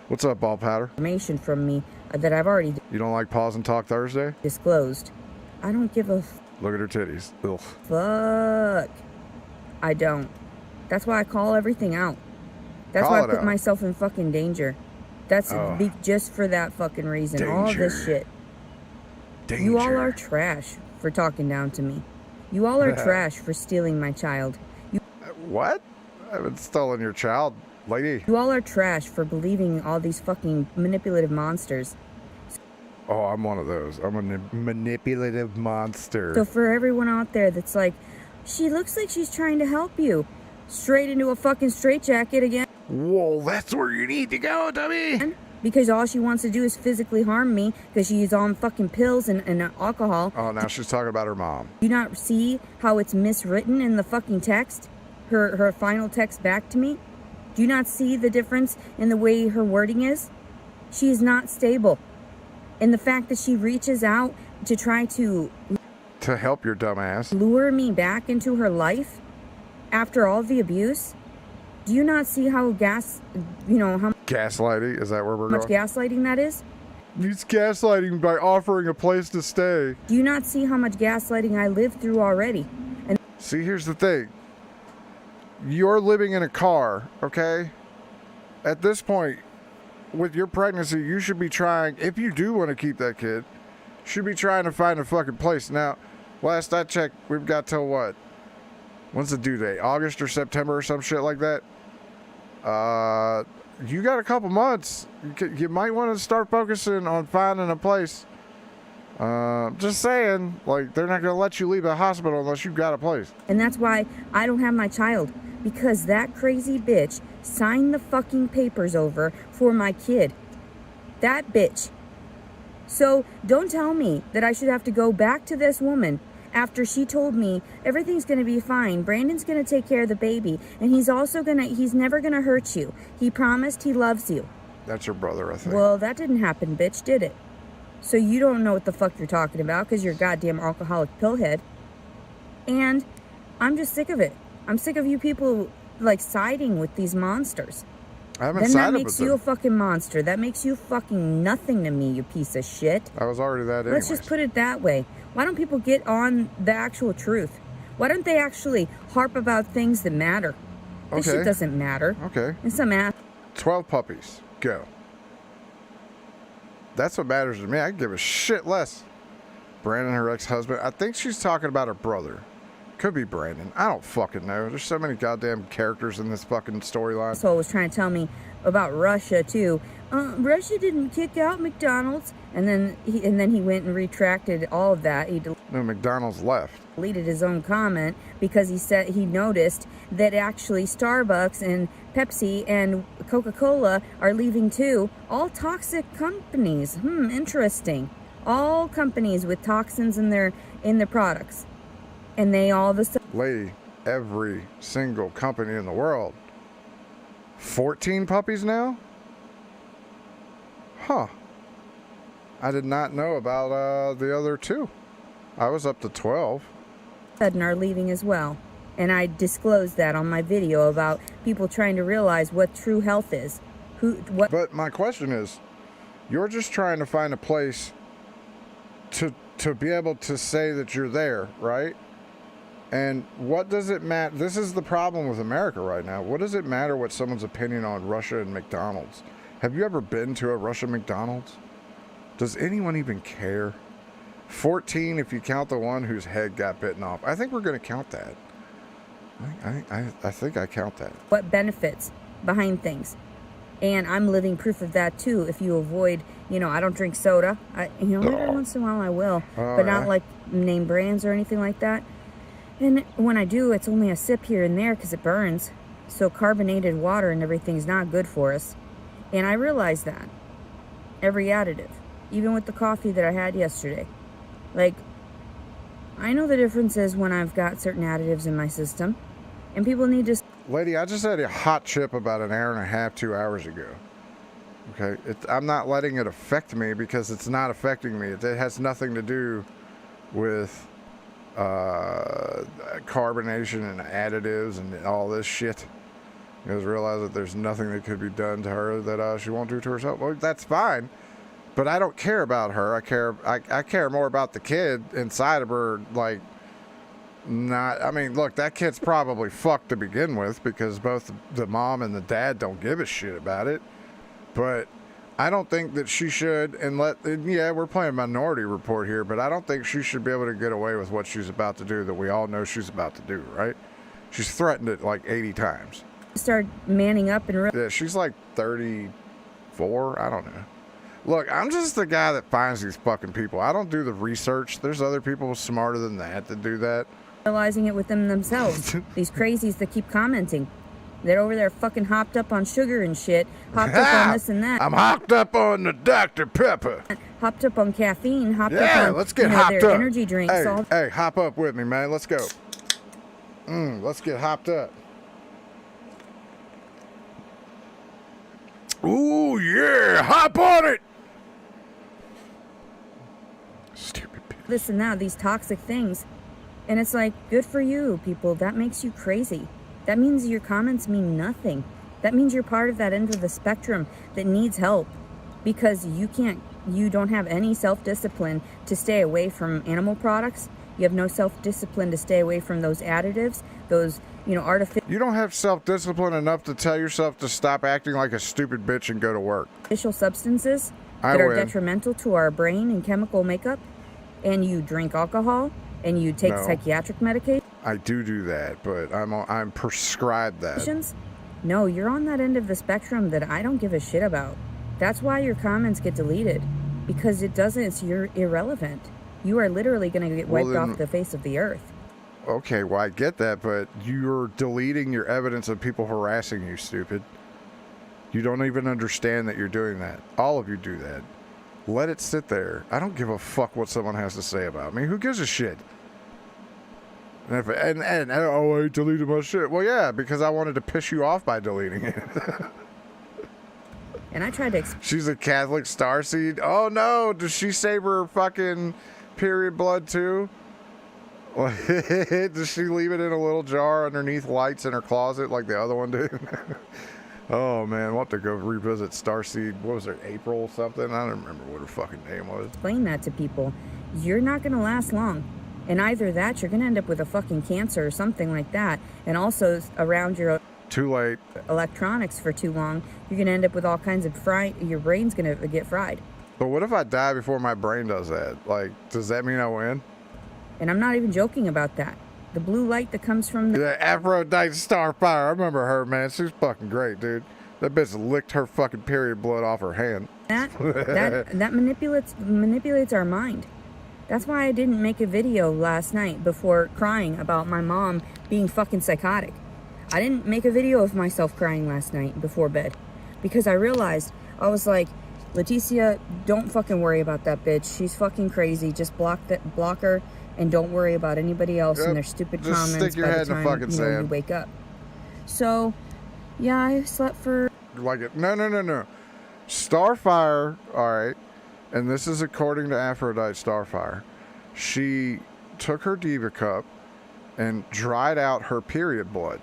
What's up, ball powder? Information from me that I've already... You don't like Pause and Talk Thursday? Disclosed. I don't give a... Look at her titties. Ugh. Fuck. I don't. That's why I call everything out. That's why I put myself in fucking danger. That's just for that fucking reason. Danger. All this shit. Danger. You all are trash for talking down to me. You all are trash for stealing my child. What? I haven't stolen your child, lady. You all are trash for believing all these fucking manipulative monsters. Oh, I'm one of those. I'm a manipulative monster. So for everyone out there that's like, She looks like she's trying to help you. Straight into a fucking straitjacket again. Whoa, that's where you need to go, dummy. Because all she wants to do is physically harm me because she's on fucking pills and alcohol. Oh, now she's talking about her mom. Do you not see how it's miswritten in the fucking text? Her final text back to me? Do you not see the difference in the way her wording is? She is not stable. And the fact that she reaches out to try to help your dumb ass, lure me back into her life after all the abuse. Do you not see how how gaslighting? Is that where we're much going? gaslighting that is? It's gaslighting by offering a place to stay. Do you not see how much gaslighting I lived through already? And see, here's the thing. You're living in a car, okay? At this point, with your pregnancy, you should be trying, if you do want to keep that kid, should be trying to find a fucking place. Now, last I checked, we've got till what? When's the due date? August or September or some shit like that? You got a couple months. You might want to start focusing on finding a place. Just saying, like, they're not going to let you leave the hospital unless you've got a place. And that's why I don't have my child. Because that crazy bitch signed the fucking papers over for my kid. That bitch. So don't tell me that I should have to go back to this woman after she told me everything's going to be fine. Brandon's going to take care of the baby. And he's never going to hurt you. He promised he loves you. That's your brother, I think. Well, that didn't happen, bitch, did it? So you don't know what the fuck you're talking about because you're a goddamn alcoholic pillhead. And I'm just sick of it. I'm sick of you people, like, siding with these monsters. I haven't then sided that makes with you them. a fucking monster. That makes you fucking nothing to me, you piece of shit. I was already that Let's anyways. just put it that way. Why don't people get on the actual truth? Why don't they actually harp about things that matter? This shit doesn't matter. Okay. And some ass. 12 puppies. Go. That's what matters to me. I give a shit less. Brandon, her ex-husband. I think she's talking about her brother. Could be Brandon. I don't fucking know. There's so many goddamn characters in this fucking storyline. So was trying to tell me about Russia too. Russia didn't kick out McDonald's, and then he went and retracted all of that. No, McDonald's left. Deleted his own comment because he said he noticed that actually Starbucks and Pepsi and Coca-Cola are leaving too. All toxic companies. Interesting. All companies with toxins in their products. And they all of a sudden... Lady, every single company in the world. 14 puppies now? Huh. I did not know about the other two. I was up to 12. Sudden are leaving as well. And I disclosed that on my video about people trying to realize what true health is. But my question is, you're just trying to find a place to be able to say that you're there, right? And what does it matter? This is the problem with America right now. What does it matter what someone's opinion on Russia and McDonald's? Have you ever been to a Russian McDonald's? Does anyone even care? 14 if you count the one whose head got bitten off. I think we're going to count that. I think I count that. What benefits behind things. And I'm living proof of that too. If you avoid, I don't drink soda. Every once in a while I will. But not like name brands or anything like that. And when I do, it's only a sip here and there because it burns. So carbonated water and everything's not good for us. And I realize that. Every additive. Even with the coffee that I had yesterday. Like, I know the difference is when I've got certain additives in my system. And people need to... Lady, I just had a hot chip about an hour and a half, 2 hours ago. Okay? I'm not letting it affect me because it's not affecting me. It has nothing to do with... carbonation and additives and all this shit. You guys realize that there's nothing that could be done to her that she won't do to herself. Well, that's fine, but I don't care about her. I care more about the kid inside of her. Like, look, that kid's probably fucked to begin with because both the mom and the dad don't give a shit about it. But I don't think that she should, we're playing Minority Report here, but I don't think she should be able to get away with what she's about to do that we all know she's about to do, right? She's threatened it like 80 times. Start manning up and... Yeah, she's like 34, I don't know. Look, I'm just the guy that finds these fucking people. I don't do the research. There's other people smarter than that do that. realizing it with them themselves. These crazies that keep commenting. They're over there fucking hopped up on sugar and shit. Hopped up on this and that. I'm hopped up on the Dr. Pepper. Hopped up on caffeine. Hopped up on let's get hopped their up. energy drinks. Hey, hop up with me, man. Let's go. Let's get hopped up. Ooh, yeah. Hop on it. Stupid bitch. Listen now, these toxic things. And it's like, good for you, people. That makes you crazy. That means your comments mean nothing. That means you're part of that end of the spectrum that needs help because you don't have any self-discipline to stay away from animal products. You have no self-discipline to stay away from those additives, those, artificial. You don't have self-discipline enough to tell yourself to stop acting like a stupid bitch and go to work. Artificial substances that are detrimental to our brain and chemical makeup, and you drink alcohol, and you take psychiatric medication. I do that, but I'm prescribed that. No, you're on that end of the spectrum that I don't give a shit about. That's why your comments get deleted, because you're irrelevant. You are literally going to get wiped off the face of the earth. Okay, well, I get that, but you're deleting your evidence of people harassing you, stupid. You don't even understand that you're doing that. All of you do that. Let it sit there. I don't give a fuck what someone has to say about me. Who gives a shit? And I deleted my shit. Well, yeah, because I wanted to piss you off by deleting it. And I tried to She's a Catholic starseed. Oh, no. Does she save her fucking period blood, too? Does she leave it in a little jar underneath lights in her closet like the other one did? Oh, man. We'll have to go revisit starseed. What was it, April something? I don't remember what her fucking name was. Explain that to people. You're not going to last long. And either that, you're going to end up with a fucking cancer or something like that. And also around your too late electronics for too long, you're going to end up with all kinds of your brain's going to get fried. But what if I die before my brain does that? Like, does that mean I win? And I'm not even joking about that. The blue light that comes from the Aphrodite Starfire. I remember her, man. She's fucking great, dude. That bitch licked her fucking period blood off her hand. That manipulates our mind. That's why I didn't make a video last night before crying about my mom being fucking psychotic. I didn't make a video of myself crying last night before bed because I realized, I was like, Leticia, don't fucking worry about that bitch. She's fucking crazy. Just block her and don't worry about anybody else and their stupid comments stick your head in the fucking sand. You wake up. So, yeah, I slept for... Like it. No. Starfire, all right. And this is according to Aphrodite Starfire. She took her Diva Cup and dried out her period blood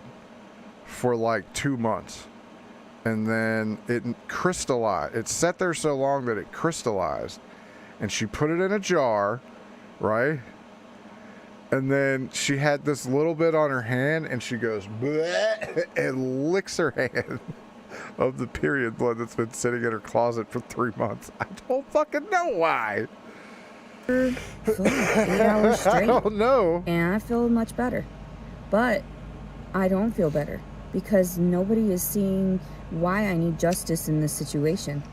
for like 2 months. And then it crystallized. It sat there so long that it crystallized. And she put it in a jar, right? And then she had this little bit on her hand and she goes, bleh, and licks her hand of the period blood that's been sitting in her closet for 3 months. I don't fucking know why. 8 hours straight. I don't know. And I feel much better. But I don't feel better because nobody is seeing why I need justice in this situation.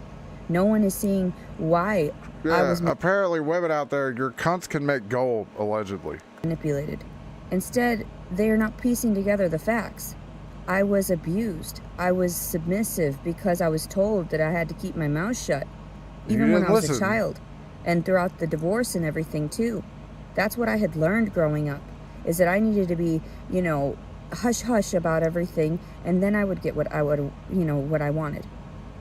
No one is seeing why I was apparently women out there, your cunts can make gold, allegedly. Manipulated. Instead, they are not piecing together the facts. I was abused. I was submissive because I was told that I had to keep my mouth shut. Even when I was a child. And throughout the divorce and everything too. That's what I had learned growing up. Is that I needed to be, hush-hush about everything. And then I would get what I wanted.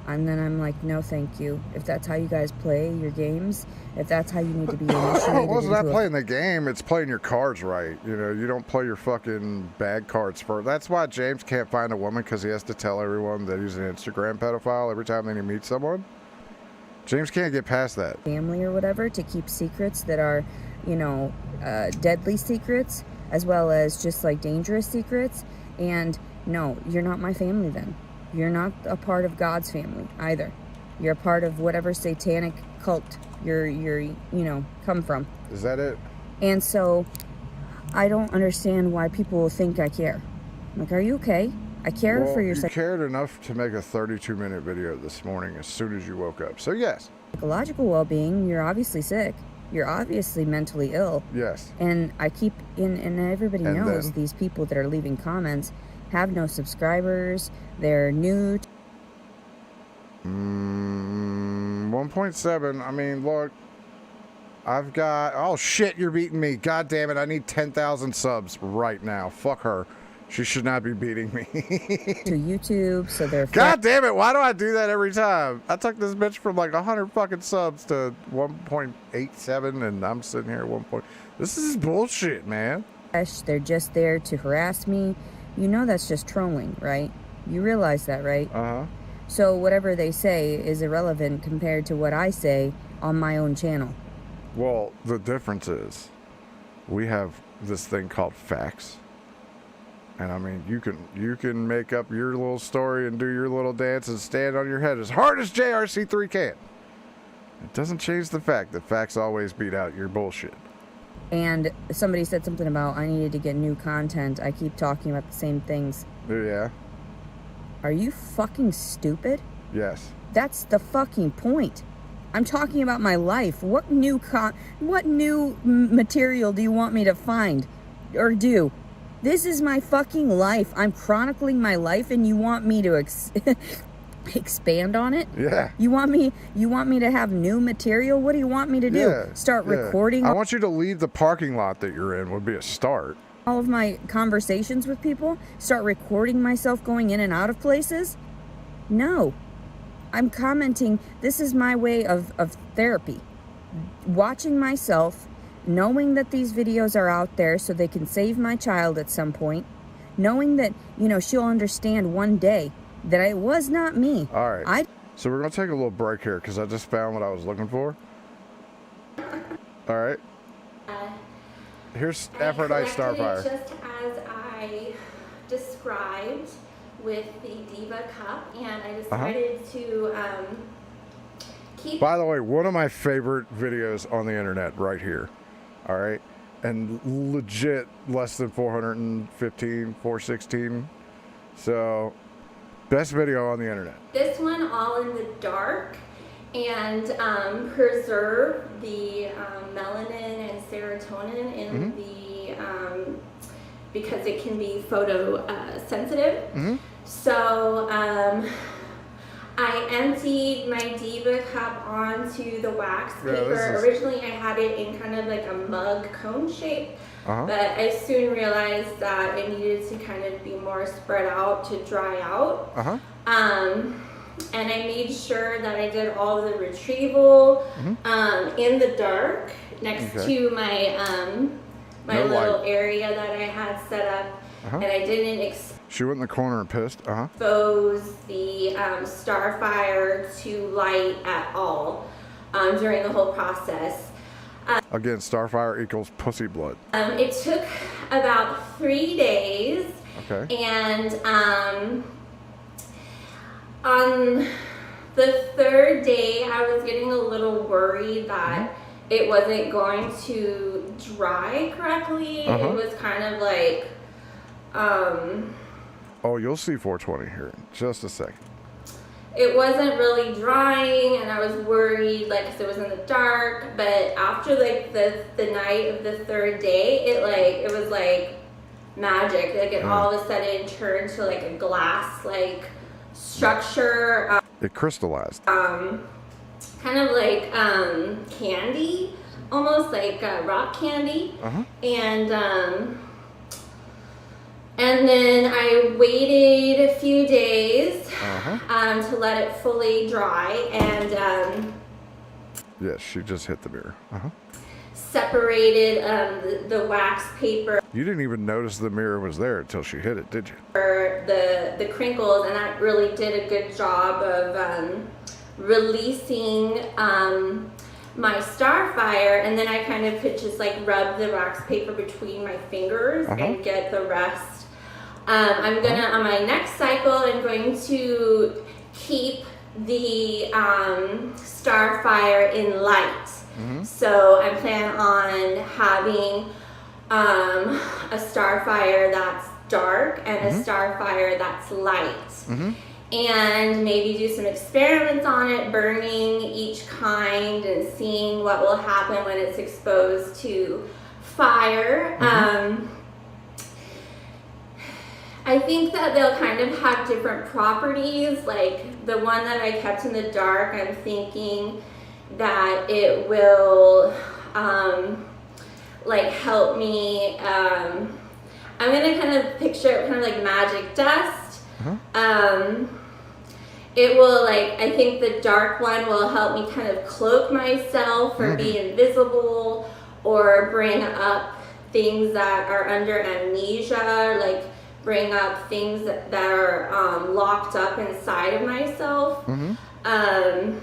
And then I'm like, no, thank you. If that's how you guys play your games, if that's how you need to be initiated. Well, it's not playing the game, it's playing your cards right. You don't play your fucking bad cards first. That's why James can't find a woman, because he has to tell everyone that he's an Instagram pedophile every time that he meets someone. James can't get past that. Family or whatever, to keep secrets that are, deadly secrets, as well as just like dangerous secrets. And no, you're not my family then. You're not a part of God's family either. You're a part of whatever satanic cult you're come from. Is that it? And so I don't understand why people think I care. Like, are you okay? I care for your... You cared enough to make a 32-minute video this morning as soon as you woke up. So yes. Psychological well-being, you're obviously sick. you're obviously mentally ill. Yes. And I keep and everybody And knows then? these people that are leaving comments have no subscribers. They're new. 1.7. I mean, look, I've got. Oh shit, you're beating me. God damn it! I need 10,000 subs right now. Fuck her. She should not be beating me. To YouTube, so they're. God damn it! Why do I do that every time? I took this bitch from like 100 fucking subs to 1.87, and I'm sitting here at 1. This is bullshit, man. They're just there to harass me. You know that's just trolling, right? You realize that, right? Uh-huh. So whatever they say is irrelevant compared to what I say on my own channel. Well, the difference is we have this thing called facts. And I mean, you can make up your little story and do your little dance and stand on your head as hard as JRC3 can. It doesn't change the fact that facts always beat out your bullshit. And somebody said something about I needed to get new content. I keep talking about the same things. Yeah. Are you fucking stupid? Yes. That's the fucking point. I'm talking about my life. What new material do you want me to find or do? This is my fucking life. I'm chronicling my life, and you want me to expand on it? Yeah. You want me to have new material? What do you want me to do? Yeah. Start recording? I want you to leave the parking lot that you're in would be a start. All of my conversations with people? Start recording myself going in and out of places? No. I'm commenting. This is my way of therapy. Watching myself, knowing that these videos are out there so they can save my child at some point, knowing that, she'll understand one day that it was not me. All right. So we're going to take a little break here because I just found what I was looking for. All right. Here's Aphrodite Starfire. Just as I described with the Diva Cup, and I decided to keep... By the way, one of my favorite videos on the internet right here. All right. And legit less than 415, 416. So, best video on the internet. This one all in the dark and preserve the melanin and serotonin in the because it can be photo sensitive. So I emptied my Diva Cup onto the wax paper. Originally I had it in kind of like a mug cone shape, but I soon realized that it needed to kind of be more spread out to dry out. And I made sure that I did all the retrieval in the dark next to my my little area that I had set up, and I didn't she went in the corner and pissed. expose the Starfire to light at all during the whole process. Again, Starfire equals pussy blood. It took about 3 days. Okay. And on the third day, I was getting a little worried that it wasn't going to dry correctly. It was kind of like, oh, you'll see 420 here in just a second. It wasn't really drying, and I was worried, like, 'cause it was in the dark. But after like the night of the third day, it was like magic. Like it all of a sudden turned to like a glass like structure. It crystallized. Kind of like candy, almost like rock candy. And then I waited a few days to let it fully dry, and yes, she just hit the mirror. separated the wax paper. You didn't even notice the mirror was there until she hit it, did you? For the crinkles, and that really did a good job of releasing my Starfire, and then I kind of could just like rub the wax paper between my fingers and get the rest. I'm gonna, on my next cycle, I'm going to keep the Starfire in light. So I plan on having a Starfire that's dark and a Starfire that's light. and maybe do some experiments on it, burning each kind and seeing what will happen when it's exposed to fire. I think that they'll kind of have different properties. Like the one that I kept in the dark, I'm thinking that it will like help me. I'm gonna kind of picture it kind of like magic dust. It will, like, I think the dark one will help me kind of cloak myself or be invisible, or bring up things that are under amnesia, like bring up things that are locked up inside of myself. And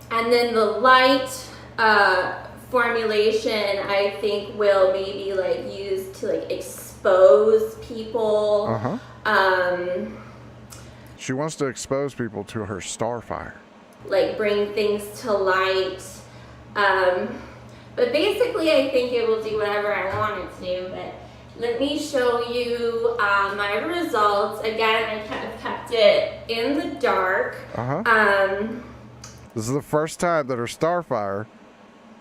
then the light formulation, I think, will maybe like use to like expose people. She wants to expose people to her starfire. Like bring things to light. But basically I think it will do whatever I want it to. But let me show you my results. Again, I kind of kept it in the dark. This is the first time that her starfire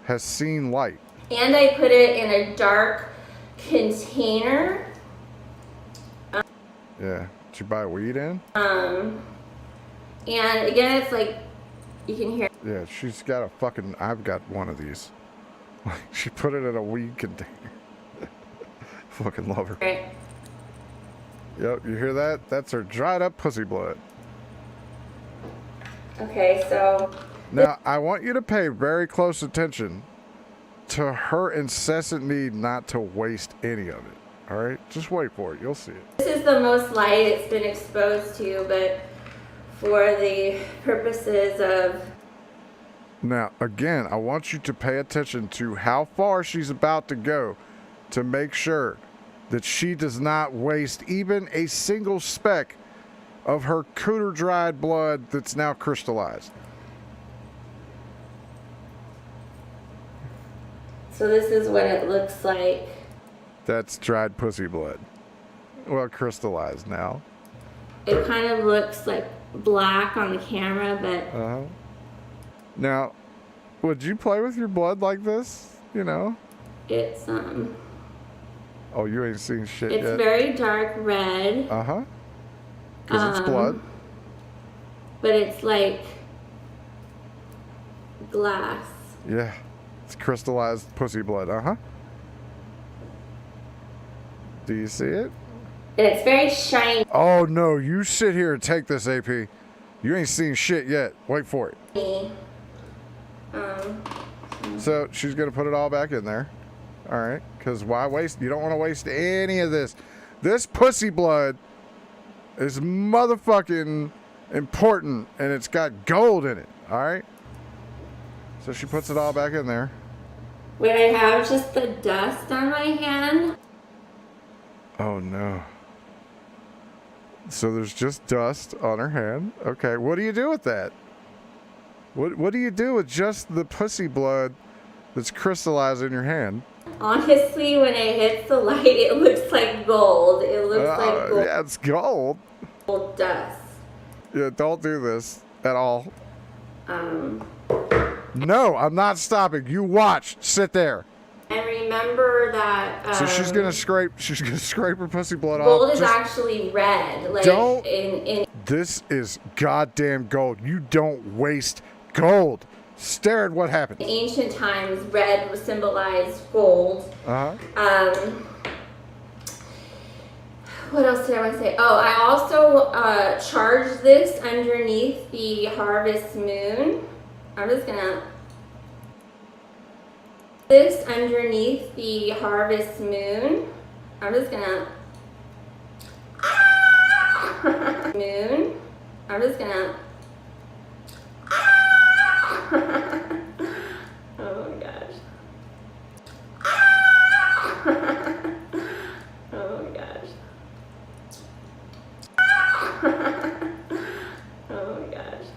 has seen light. And I put it in a dark container. Yeah. Did you buy weed in? And again, it's like, you can hear. Yeah, she's got a fucking, I've got one of these. She put it in a weed container. Fucking love her. Right. Yep, you hear that? That's her dried up pussy blood. Okay, so. Now, I want you to pay very close attention to her incessant need not to waste any of it. All right, just wait for it. You'll see it. This is the most light it's been exposed to, but for the purposes of. Now, again, I want you to pay attention to how far she's about to go to make sure that she does not waste even a single speck of her cooter dried blood that's now crystallized. So this is what it looks like. That's dried pussy blood. Well, crystallized now. It kind of looks like black on the camera, but. Now, would you play with your blood like this? You know? It's Oh, you ain't seen shit yet. It's very dark red. Because it's blood. But it's like glass. Yeah. It's crystallized pussy blood. Do you see it? And it's very shiny. Oh, no. You sit here and take this, AP. You ain't seen shit yet. Wait for it. So she's going to put it all back in there. All right. Because why waste? You don't want to waste any of this. This pussy blood is motherfucking important, and it's got gold in it. All right. So she puts it all back in there. When I have just the dust on my hand. Oh, no. So there's just dust on her hand. Okay, what do you do with that? What do you do with just the pussy blood that's crystallized in your hand? Honestly, when it hits the light, it looks like gold. It looks like gold. Yeah, it's gold. Gold dust. Yeah, don't do this at all. No, I'm not stopping. You watch. Sit there. And remember that. So she's gonna scrape her pussy blood off. Gold is actually red. Like don't. In This is goddamn gold. You don't waste gold. Stare at what happened. In ancient times, red symbolized gold. What else did I want to say? Oh, I also charged this underneath the harvest moon. I'm just gonna. This underneath the harvest moon. I'm just gonna. Moon. I'm just gonna. Oh my gosh. Oh my gosh. Oh my gosh.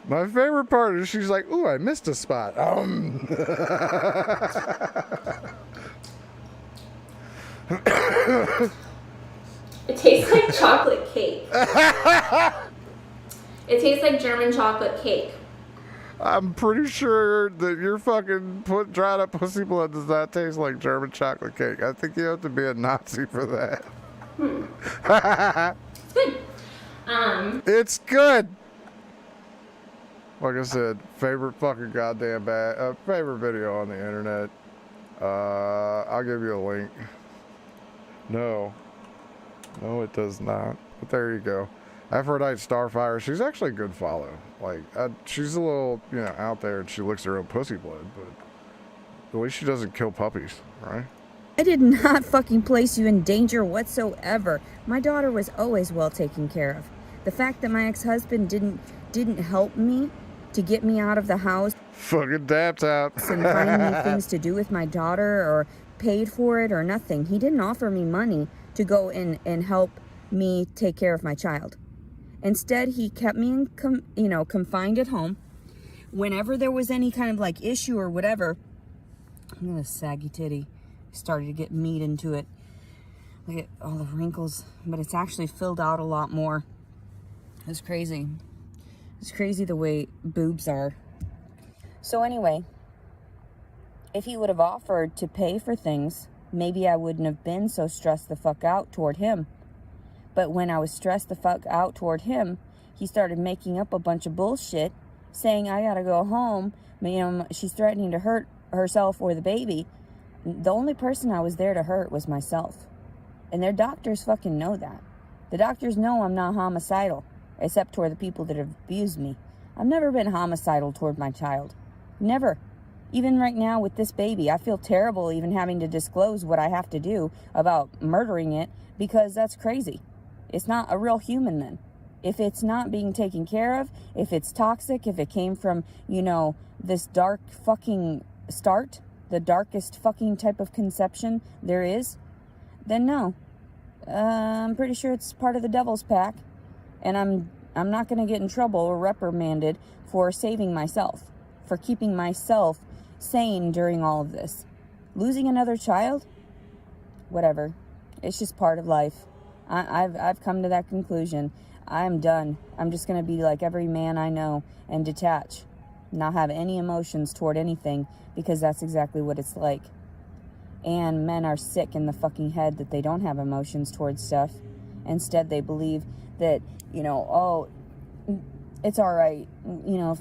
My favorite part is she's like, ooh, I missed a spot. It tastes like chocolate cake. cake. It tastes like German chocolate cake. I'm pretty sure that your fucking dried up pussy blood does not taste like German chocolate cake. I think you have to be a Nazi for that. It's good. It's good. Like I said, favorite fucking goddamn favorite video on the internet. I'll give you a link. No, it does not. But there you go. Aphrodite Starfire. She's actually a good follow. Like, she's a little, out there, and she licks her own pussy blood, but at least she doesn't kill puppies, right? I did not fucking place you in danger whatsoever. My daughter was always well taken care of. The fact that my ex-husband didn't help me to get me out of the house, fucking daps out, and find me things to do with my daughter, or paid for it or nothing. He didn't offer me money to go in and help me take care of my child. Instead, he kept me confined at home. Whenever there was any kind of like issue or whatever, I'm gonna saggy titty. Started to get meat into it. Look at all the wrinkles, but it's actually filled out a lot more. It's crazy. It's crazy the way boobs are. So anyway, if he would have offered to pay for things, maybe I wouldn't have been so stressed the fuck out toward him. But when I was stressed the fuck out toward him, he started making up a bunch of bullshit, saying I gotta go home. She's threatening to hurt herself or the baby. The only person I was there to hurt was myself. And their doctors fucking know that. The doctors know I'm not homicidal, except toward the people that have abused me. I've never been homicidal toward my child. Never. Even right now with this baby, I feel terrible even having to disclose what I have to do about murdering it, because that's crazy. It's not a real human then. If it's not being taken care of, if it's toxic, if it came from, this dark fucking start, the darkest fucking type of conception there is, then no. I'm pretty sure it's part of the devil's pack, and I'm not going to get in trouble or reprimanded for saving myself, for keeping myself sane during all of this. Losing another child? Whatever. It's just part of life. I've come to that conclusion. I'm done. I'm just going to be like every man I know and detach. Not have any emotions toward anything, because that's exactly what it's like. And men are sick in the fucking head that they don't have emotions towards stuff. Instead, they believe that, oh, it's all right.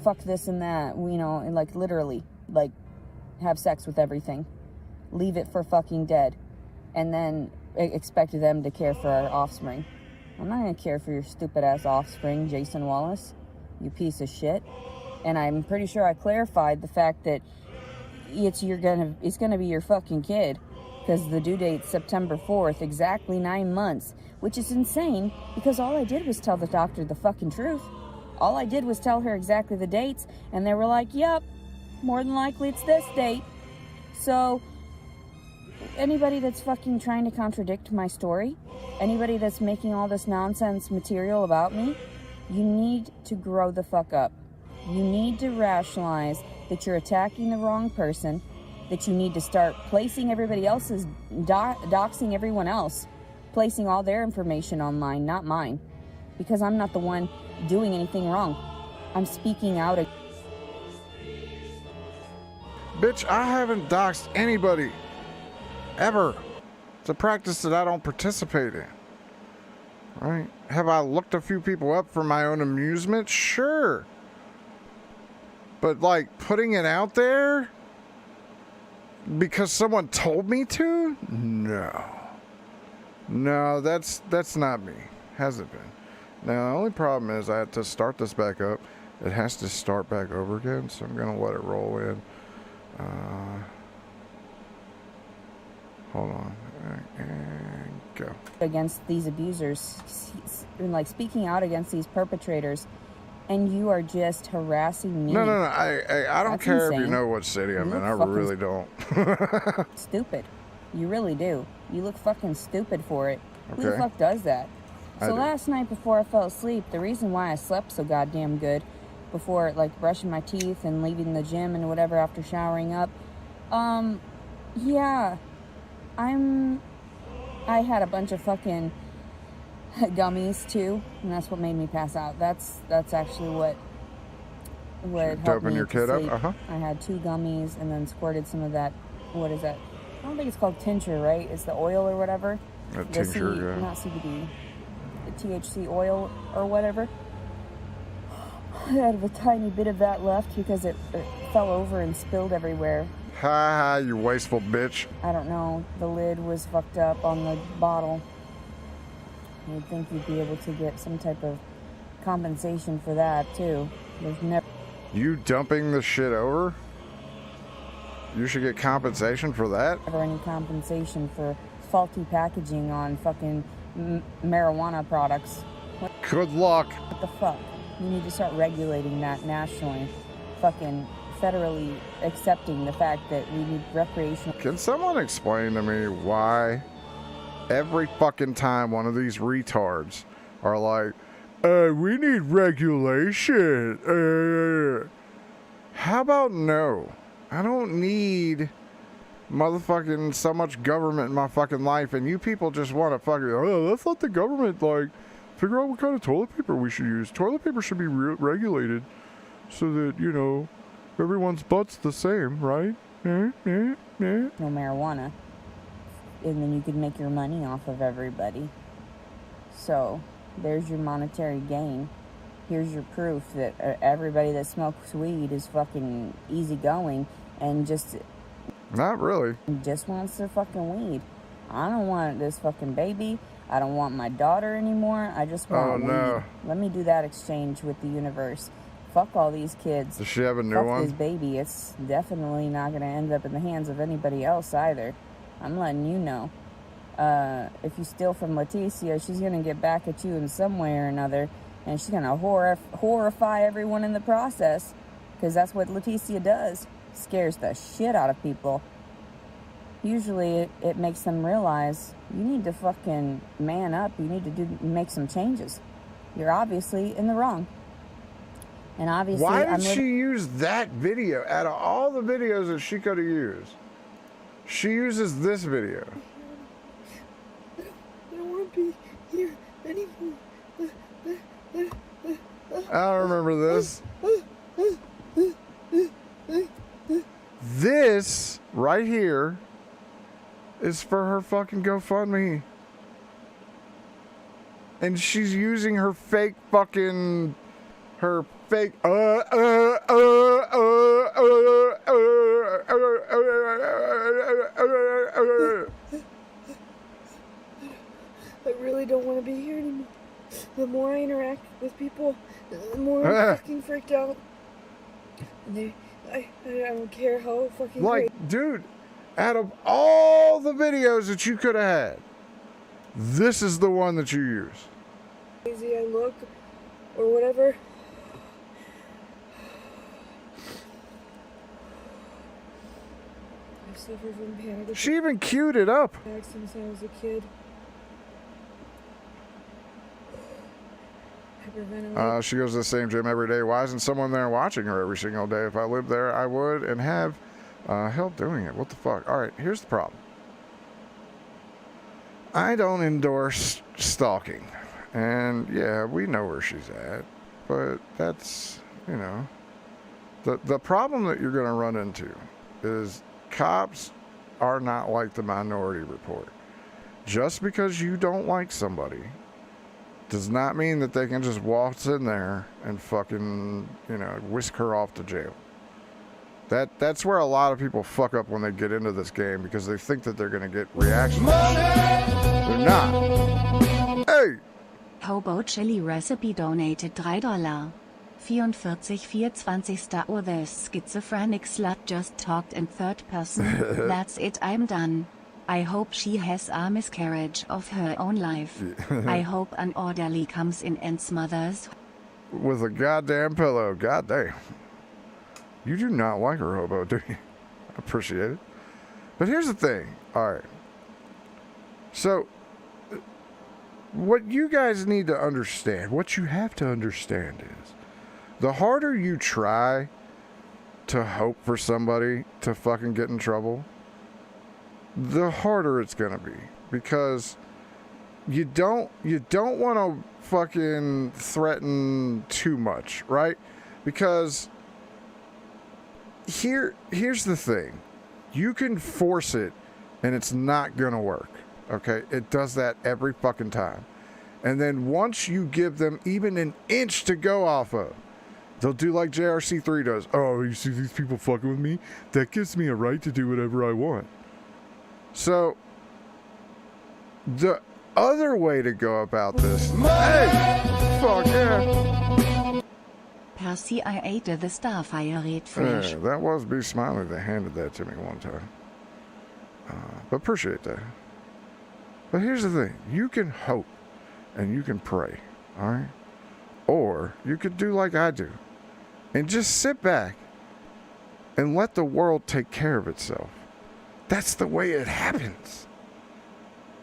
Fuck this and that. And like literally, like have sex with everything. Leave it for fucking dead. And then expect them to care for our offspring. I'm not going to care for your stupid ass offspring, Jason Wallace. You piece of shit. And I'm pretty sure I clarified the fact that it's gonna be your fucking kid, because the due date's September 4th, exactly 9 months, which is insane, because all I did was tell the doctor the fucking truth. All I did was tell her exactly the dates, and they were like, yep, more than likely it's this date. So anybody that's fucking trying to contradict my story, anybody that's making all this nonsense material about me, you need to grow the fuck up. You need to rationalize that you're attacking the wrong person, that you need to start placing everybody else's, doxing everyone else, placing all their information online, not mine, because I'm not the one doing anything wrong. I'm speaking out. Bitch, I haven't doxed anybody. Ever. It's a practice that I don't participate in. Right? Have I looked a few people up for my own amusement? Sure. But like putting it out there because someone told me to? No, that's not me. Hasn't been. Now the only problem is I had to start this back up. It has to start back over again, so I'm gonna let it roll in. Hold on, and go. Against these abusers, like speaking out against these perpetrators, and you are just harassing me. No. I don't care if you know what city I'm in. I really don't. Stupid. You really do. You look fucking stupid for it. Okay. Who the fuck does that? I So do. last night before I fell asleep, the reason why I slept so goddamn good before like brushing my teeth and leaving the gym and whatever after showering up, yeah, I had a bunch of fucking gummies too, and that's what made me pass out. That's actually what helped me Doping your to kid sleep. up? I had 2 gummies and then squirted some of that. What is that? I don't think it's called tincture, right? It's the oil or whatever. Tincture, yeah. Not CBD. The THC oil or whatever. I had a tiny bit of that left because it fell over and spilled everywhere. Ha ha, you wasteful bitch. I don't know. The lid was fucked up on the bottle. You'd think you'd be able to get some type of compensation for that too. There's never. You dumping the shit over? You should get compensation for that? Never any compensation for faulty packaging on fucking marijuana products. Good luck. What the fuck? You need to start regulating that nationally. Fucking federally accepting the fact that we need recreational. Can someone explain to me why every fucking time one of these retards are like, we need regulation. How about no? I don't need motherfucking so much government in my fucking life, and you people just want to fucking, let's let the government, like, figure out what kind of toilet paper we should use. Toilet paper should be regulated so that, you know, everyone's butt's the same, right? No marijuana. And then you could make your money off of everybody. So, there's your monetary gain. Here's your proof that everybody that smokes weed is fucking easygoing and just... Not really. Just wants their fucking weed. I don't want this fucking baby. I don't want my daughter anymore. I just want weed. No. Let me do that exchange with the universe. Fuck all these kids. Does she have a new Fuck one? this baby. It's definitely not going to end up in the hands of anybody else either. I'm letting you know. If you steal from Leticia, she's going to get back at you in some way or another. And she's going to horrify everyone in the process. Because that's what Leticia does. Scares the shit out of people. Usually it makes them realize you need to fucking man up. You need to make some changes. You're obviously in the wrong. And obviously, why did she use that video out of all the videos that she could have used? She uses this video. I don't want to be here anymore. I don't remember this. This right here is for her fucking GoFundMe. And she's using her fake fucking... Her fake... I really don't want to be here anymore. The more I interact with people, the more I'm fucking freaked out. I don't care how fucking like, great. dude, out of all the videos that you could have had, this is the one that you use. Crazy I look, or whatever. I suffer from panic. She even queued it up. Since I was a kid. She goes to the same gym every day. Why isn't someone there watching her every single day? If I lived there, I would and have help doing it. What the fuck? All right, here's the problem. I don't endorse stalking. And yeah, we know where she's at. But that's, you know, the problem that you're going to run into is cops are not like the Minority Report. Just because you don't like somebody does not mean that they can just waltz in there and fucking, you know, whisk her off to jail. That's where a lot of people fuck up when they get into this game, because they think that they're going to get reactions. They're not. Hey! Hobo Chili Recipe donated $3. 44/4/20. Oh, this schizophrenic slut just talked in third person. That's it, I'm done. I hope she has a miscarriage of her own life. I hope an orderly comes in and smothers. With a goddamn pillow. Goddamn. You do not like her, Hobo, do you? I appreciate it. But here's the thing. All right. So, what you guys need to understand, what you have to understand is, the harder you try to hope for somebody to fucking get in trouble, the harder it's going to be. Because you don't want to fucking threaten too much, right? Because here's the thing. You can force it and it's not gonna work. Okay? It does that every fucking time. And then once you give them even an inch to go off of, they'll do like JRC3 does. Oh, you see these people fucking with me? That gives me a right to do whatever I want. So the other way to go about this, hey, fuck yeah. Percy, I ate the Starfire Red Fresh. Yeah, that was B Smiley that handed that to me one time. But appreciate that. But here's the thing. You can hope and you can pray, all right? Or you could do like I do and just sit back and let the world take care of itself. That's the way it happens.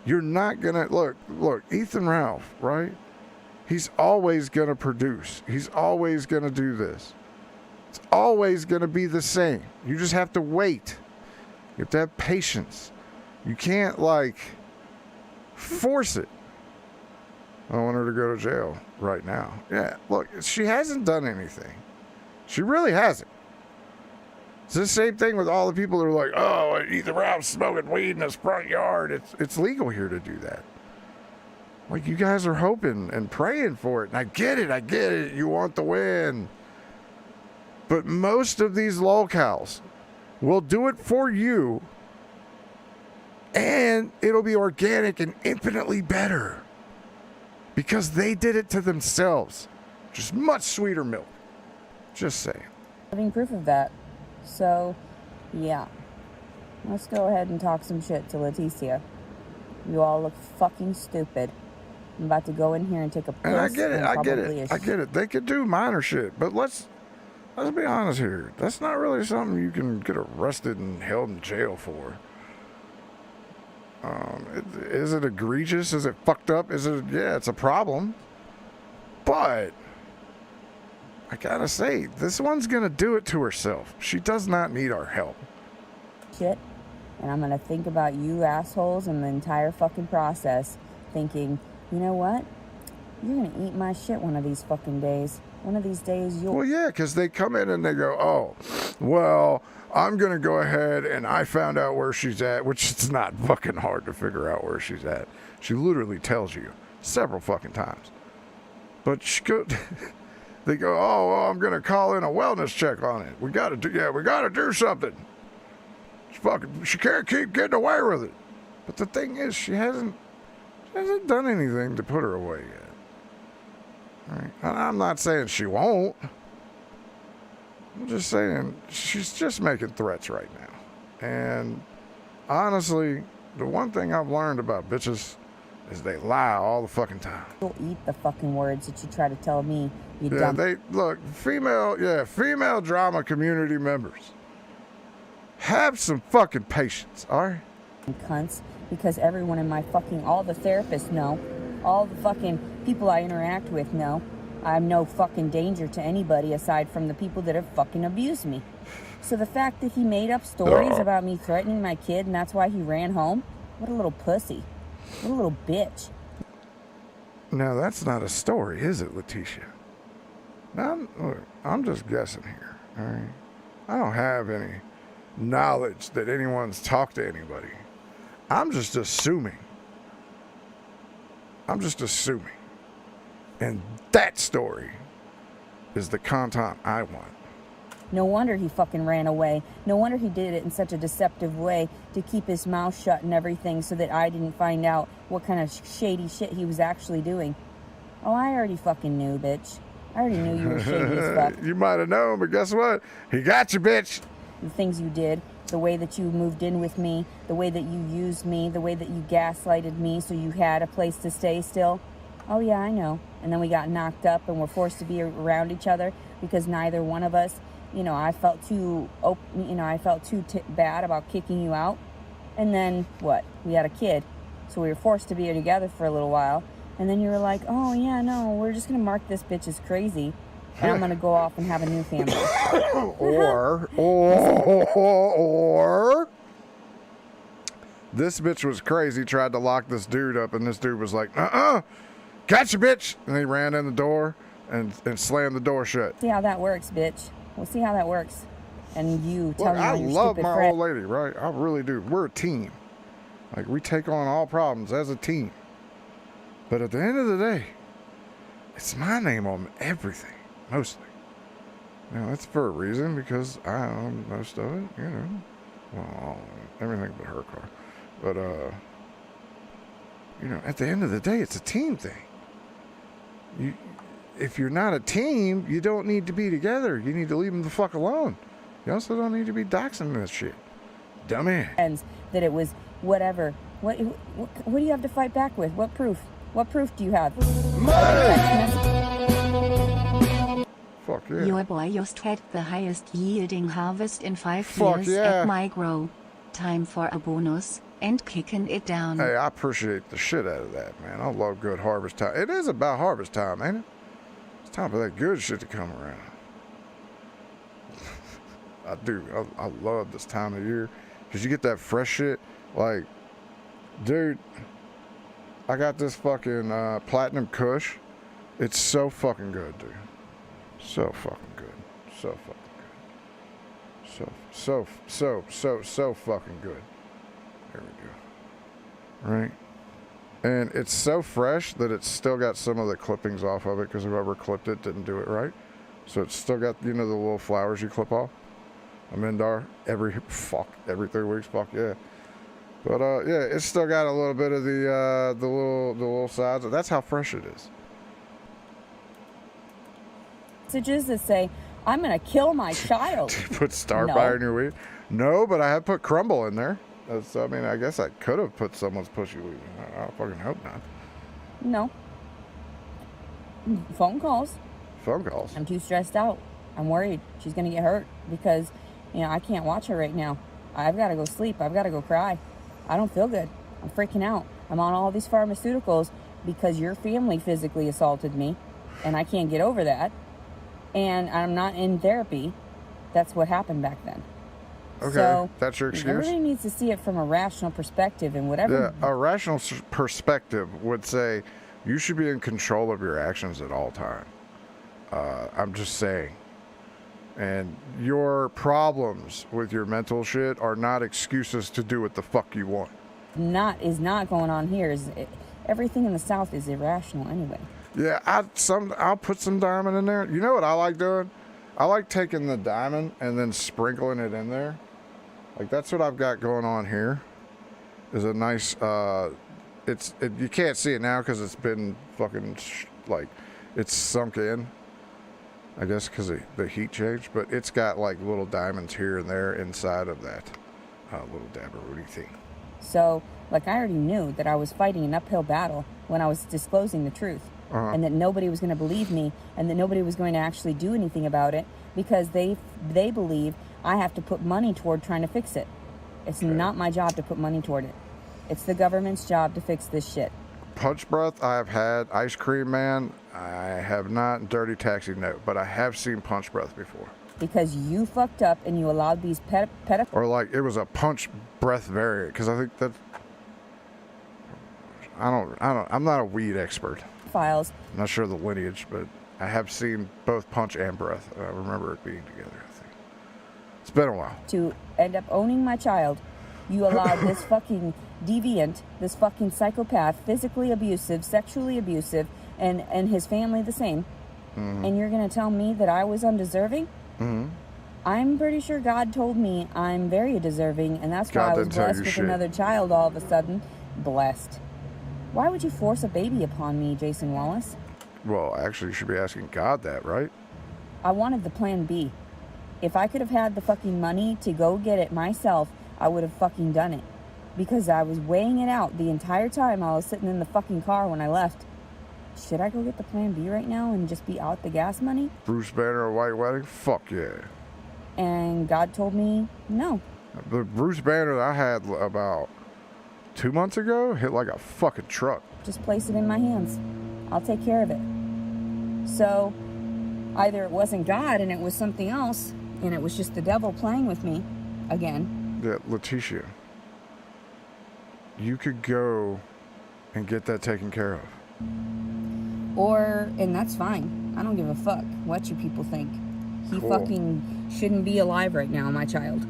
You're not gonna look, Ethan Ralph, right? He's always gonna produce. He's always gonna do this. It's always gonna be the same. You just have to wait. You have to have patience. You can't like force it. I want her to go to jail right now. Yeah, look, she hasn't done anything. She really hasn't. It's the same thing with all the people that are like, oh, Ethan Ralph's smoking weed in his front yard. It's legal here to do that. Like, you guys are hoping and praying for it. And I get it. You want the win. But most of these lolcows will do it for you. And it'll be organic and infinitely better. Because they did it to themselves. Just much sweeter milk. Just saying. Having proof of that. So, yeah. Let's go ahead and talk some shit to Leticia. You all look fucking stupid. I'm about to go in here and take a piss. And I get it. They could do minor shit, but let's be honest here. That's not really something you can get arrested and held in jail for. Is it egregious? Is it fucked up? Yeah, it's a problem. But I gotta say, this one's gonna do it to herself. She does not need our help. Shit. And I'm gonna think about you assholes and the entire fucking process, thinking, you know what? You're gonna eat my shit one of these fucking days. One of these days you'll... Well, yeah, because they come in and they go, oh, well, I'm going to go ahead and I found out where she's at, which it's not fucking hard to figure out where she's at. She literally tells you several fucking times. But they go, oh, well, I'm going to call in a wellness check on it. We got to do something. She can't keep getting away with it. But the thing is, she hasn't done anything to put her away yet. Right. And I'm not saying she won't. I'm just saying she's just making threats right now. And honestly, the one thing I've learned about bitches is they lie all the fucking time. You'll eat the fucking words that you try to tell me. You dumb. Female drama community members. Have some fucking patience, all right? Cunts, because everyone in my fucking, all the therapists know, all the fucking people I interact with know, I'm no fucking danger to anybody aside from the people that have fucking abused me. So the fact that he made up stories about me threatening my kid and that's why he ran home, what a little pussy. What a little bitch. Now that's not a story, is it, Leticia? Now, I'm just guessing here, all right? I don't have any knowledge that anyone's talked to anybody. I'm just assuming. And that story is the content I want. No wonder he fucking ran away. No wonder he did it in such a deceptive way to keep his mouth shut and everything so that I didn't find out what kind of shady shit he was actually doing. Oh, I already fucking knew, bitch. I already knew you were shady as fuck. You might have known, but guess what? He got you, bitch. The things you did, the way that you moved in with me, the way that you used me, the way that you gaslighted me so you had a place to stay still. Oh yeah, I know. And then we got knocked up and were forced to be around each other because neither one of us, I felt too bad about kicking you out. And then what? We had a kid. So we were forced to be together for a little while. And then you were like, oh yeah, no, we're just going to mark this bitch as crazy. And I'm going to go off and have a new family. This bitch was crazy, tried to lock this dude up, and this dude was like, gotcha, bitch. And he ran in the door and slammed the door shut. See how that works, bitch. We'll see how that works. And you tell me I your love stupid my friend. old lady, right? I really do. We're a team. Like, we take on all problems as a team. But at the end of the day, it's my name on everything, mostly. You know, that's for a reason, because I own most of it, you know. Well, everything but her car. But, you know, at the end of the day, it's a team thing. If you're not a team, you don't need to be together. You need to leave them the fuck alone. You also don't need to be doxing this shit. Dummy. That it was whatever. What do you have to fight back with? What proof? What proof do you have? Fuck yeah. Your boy just had the highest yielding harvest in 5 Fuck years yeah. at my grow. Time for a bonus and kicking it down. Hey, I appreciate the shit out of that, man. I love good harvest time. It is about harvest time, ain't it? It's time for that good shit to come around. I do. I love this time of year. Because you get that fresh shit. Like, dude, I got this fucking Platinum Kush. It's so fucking good, dude. So fucking good. So fucking good. So fucking good. There we go. Right? And it's so fresh that it's still got some of the clippings off of it because whoever clipped it didn't do it right. So it's still got, you know, the little flowers you clip off. Amendar every 3 weeks, fuck yeah. But yeah, it's still got a little bit of the little sides. That's how fresh it is. Messages that say, I'm gonna kill my child. Put Starfire in your weed? No, but I have put Crumble in there. I mean, I guess I could have put someone's pushy weed. I fucking hope not. No. Phone calls. Phone calls. I'm too stressed out. I'm worried she's gonna get hurt because, you know, I can't watch her right now. I've got to go sleep. I've got to go cry. I don't feel good. I'm freaking out. I'm on all these pharmaceuticals because your family physically assaulted me, and I can't get over that. And I'm not in therapy. That's what happened back then. Okay, so that's your excuse? Everybody needs to see it from a rational perspective, and whatever. Yeah, a rational perspective would say you should be in control of your actions at all time. I'm just saying. And your problems with your mental shit are not excuses to do what the fuck you want. Is not going on here. Everything in the South is irrational anyway. Yeah, I'll put some diamond in there. You know what I like doing? I like taking the diamond and then sprinkling it in there. Like, that's what I've got going on here. Is a nice, you can't see it now because it's been fucking, it's sunk in. I guess because the heat changed, but it's got like little diamonds here and there inside of that little dabberooty thing. So, like, I already knew that I was fighting an uphill battle when I was disclosing the truth. And that nobody was going to believe me, and that nobody was going to actually do anything about it because they believe I have to put money toward trying to fix it. It's not my job to put money toward it. It's the government's job to fix this shit. Punch breath I have had. Ice cream man I have not. Dirty taxi note, but I have seen punch breath before. Because you fucked up and you allowed these or like it was a punch breath variant, because I think that I'm not a weed expert. Files. I'm not sure the lineage, but I have seen both punch and breath. I remember it being together, I think. It's been a while. To end up owning my child, you allowed this fucking deviant, this fucking psychopath, physically abusive, sexually abusive, and his family the same. Mm-hmm. And you're going to tell me that I was undeserving? Mm-hmm. I'm pretty sure God told me I'm very deserving, and that's why I was blessed with another child all of a sudden. Blessed. Why would you force a baby upon me, Jason Wallace? Well, actually, you should be asking God that, right? I wanted the plan B. If I could have had the fucking money to go get it myself, I would have fucking done it. Because I was weighing it out the entire time I was sitting in the fucking car when I left. Should I go get the plan B right now and just be out the gas money? Bruce Banner, a white wedding? Fuck yeah. And God told me no. The Bruce Banner that I had about 2 months ago hit like a fucking truck. Just place it in my hands. I'll take care of it. So, either it wasn't God and it was something else, and it was just the devil playing with me again. Yeah, Letitia. you could go and get that taken care of. And that's fine. I don't give a fuck what you people think. He Cool. fucking shouldn't be alive right now, my child.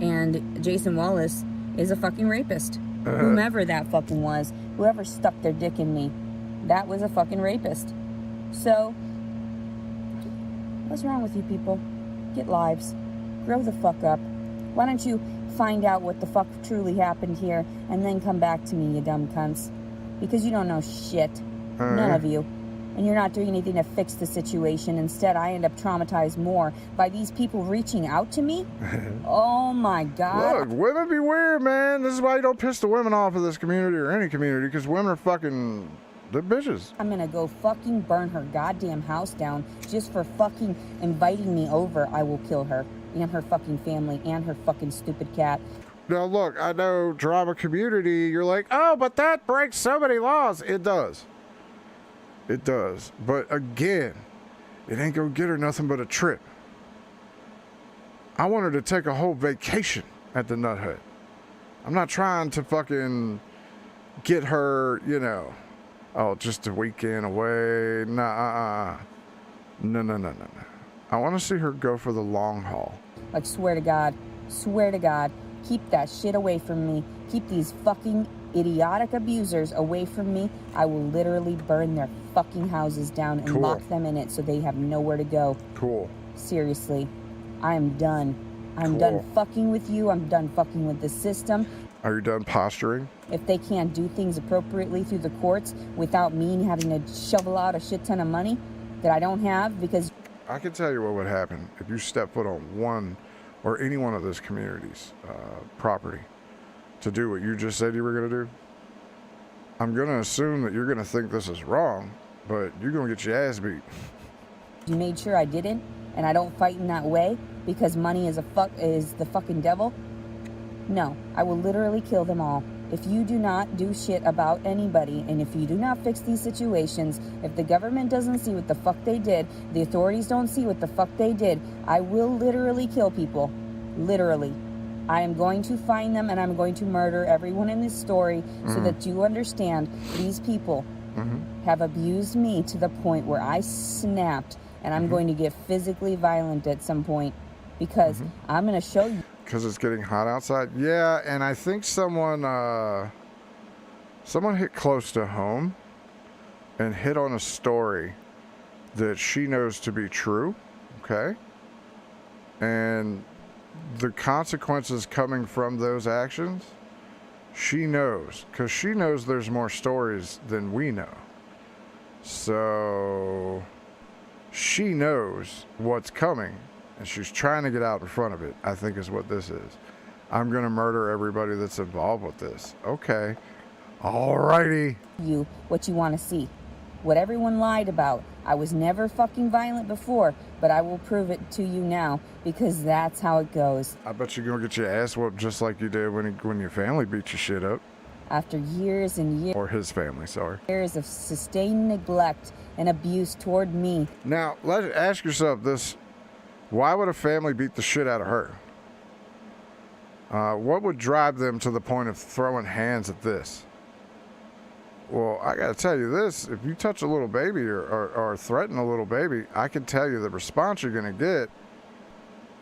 And Jason Wallace is a fucking rapist. Whomever that fucking was, whoever stuck their dick in me, that was a fucking rapist. So, what's wrong with you people? Get lives. Grow the fuck up. Why don't you find out what the fuck truly happened here and then come back to me, you dumb cunts? Because you don't know shit. None of you. And you're not doing anything to fix the situation. Instead, I end up traumatized more by these people reaching out to me. Oh my God. Look, women be weird, man. This is why you don't piss the women off of this community or any community, because women are fucking, they're bitches. I'm gonna go fucking burn her goddamn house down just for fucking inviting me over. I will kill her and her fucking family and her fucking stupid cat. Now look, I know drama community, you're like, oh, but that breaks so many laws. It does. It does. But again, it ain't gonna get her nothing but a trip. I want her to take a whole vacation at the Nut Hut. I'm not trying to fucking get her, you know, oh, just a weekend away. Nah, No. I want to see her go for the long haul. Like, swear to God, keep that shit away from me. Keep these fucking idiotic abusers away from me. I will literally burn their fucking houses down and lock them in it so they have nowhere to go. Cool. Seriously, I am done. I'm done fucking with you. I'm done fucking with the system. Are you done posturing? If they can't do things appropriately through the courts without me having to shovel out a shit ton of money that I don't have because... I can tell you what would happen if you step foot on one or any one of this community's property to do what you just said you were going to do. I'm going to assume that you're going to think this is wrong, but you're going to get your ass beat. You made sure I didn't, and I don't fight in that way because money is the fucking devil. No, I will literally kill them all. If you do not do shit about anybody, and if you do not fix these situations, if the government doesn't see what the fuck they did, the authorities don't see what the fuck they did, I will literally kill people. Literally. I am going to find them and I'm going to murder everyone in this story so that you understand these people have abused me to the point where I snapped and I'm going to get physically violent at some point because I'm going to show you. Because it's getting hot outside? Yeah, and I think someone hit close to home and hit on a story that she knows to be true, okay? And the consequences coming from those actions, she knows, because she knows there's more stories than we know. So she knows what's coming, and she's trying to get out in front of it, I think is what this is. I'm going to murder everybody that's involved with this. Okay. Alrighty. You what you want to see. What everyone lied about. I was never fucking violent before, but I will prove it to you now because that's how it goes. I bet you're going to get your ass whooped just like you did when your family beat your shit up. After years and years... Or his family, sorry. Years of sustained neglect and abuse toward me. Now, ask yourself this. Why would a family beat the shit out of her? What would drive them to the point of throwing hands at this? Well, I got to tell you this. If you touch a little baby or threaten a little baby, I can tell you the response you're going to get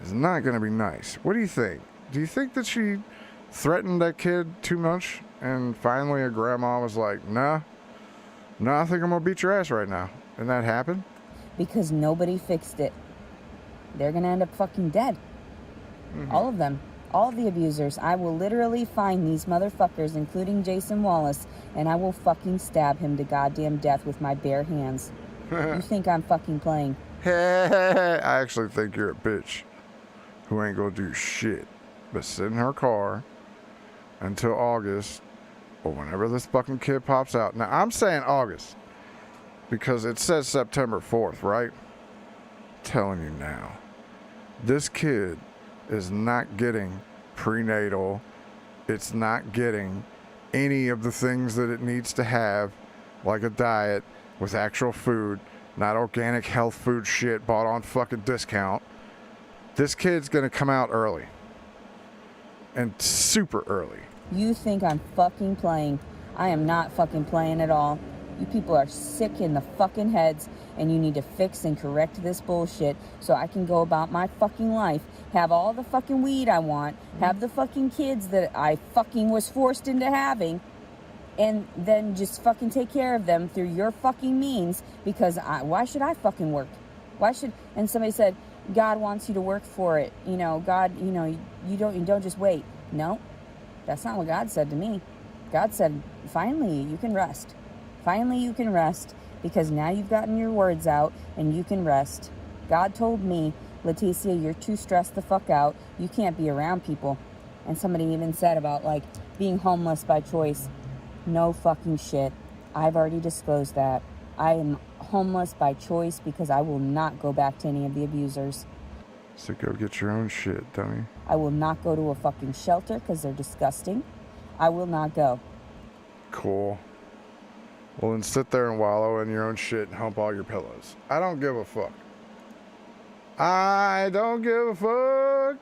is not going to be nice. What do you think? Do you think that she threatened that kid too much and finally a grandma was like, nah, I think I'm going to beat your ass right now? And that happened? Because nobody fixed it. They're going to end up fucking dead. All of them. All of the abusers. I will literally find these motherfuckers, including Jason Wallace, and I will fucking stab him to goddamn death with my bare hands. You think I'm fucking playing? I actually think you're a bitch who ain't gonna do shit but sit in her car until August or whenever this fucking kid pops out. Now, I'm saying August because it says September 4th, right? I'm telling you now, this kid is not getting prenatal. It's not getting any of the things that it needs to have, like a diet with actual food, not organic health food shit bought on fucking discount. This kid's gonna come out early. And super early. You think I'm fucking playing. I am not fucking playing at all. You people are sick in the fucking heads, and you need to fix and correct this bullshit so I can go about my fucking life, have all the fucking weed I want, have the fucking kids that I fucking was forced into having, and then just fucking take care of them through your fucking means, because why should I fucking work? Why should... And somebody said, God wants you to work for it. You know, God, you know, you don't just wait. No, that's not what God said to me. God said, finally, you can rest. Finally, you can rest, because now you've gotten your words out, and you can rest. God told me, Leticia, you're too stressed the fuck out. You can't be around people. And somebody even said about, like, being homeless by choice. No fucking shit. I've already disclosed that. I am homeless by choice because I will not go back to any of the abusers. So go get your own shit, dummy. I will not go to a fucking shelter because they're disgusting. I will not go. Cool. Well, then sit there and wallow in your own shit and hump all your pillows. I don't give a fuck. I don't give a fuck.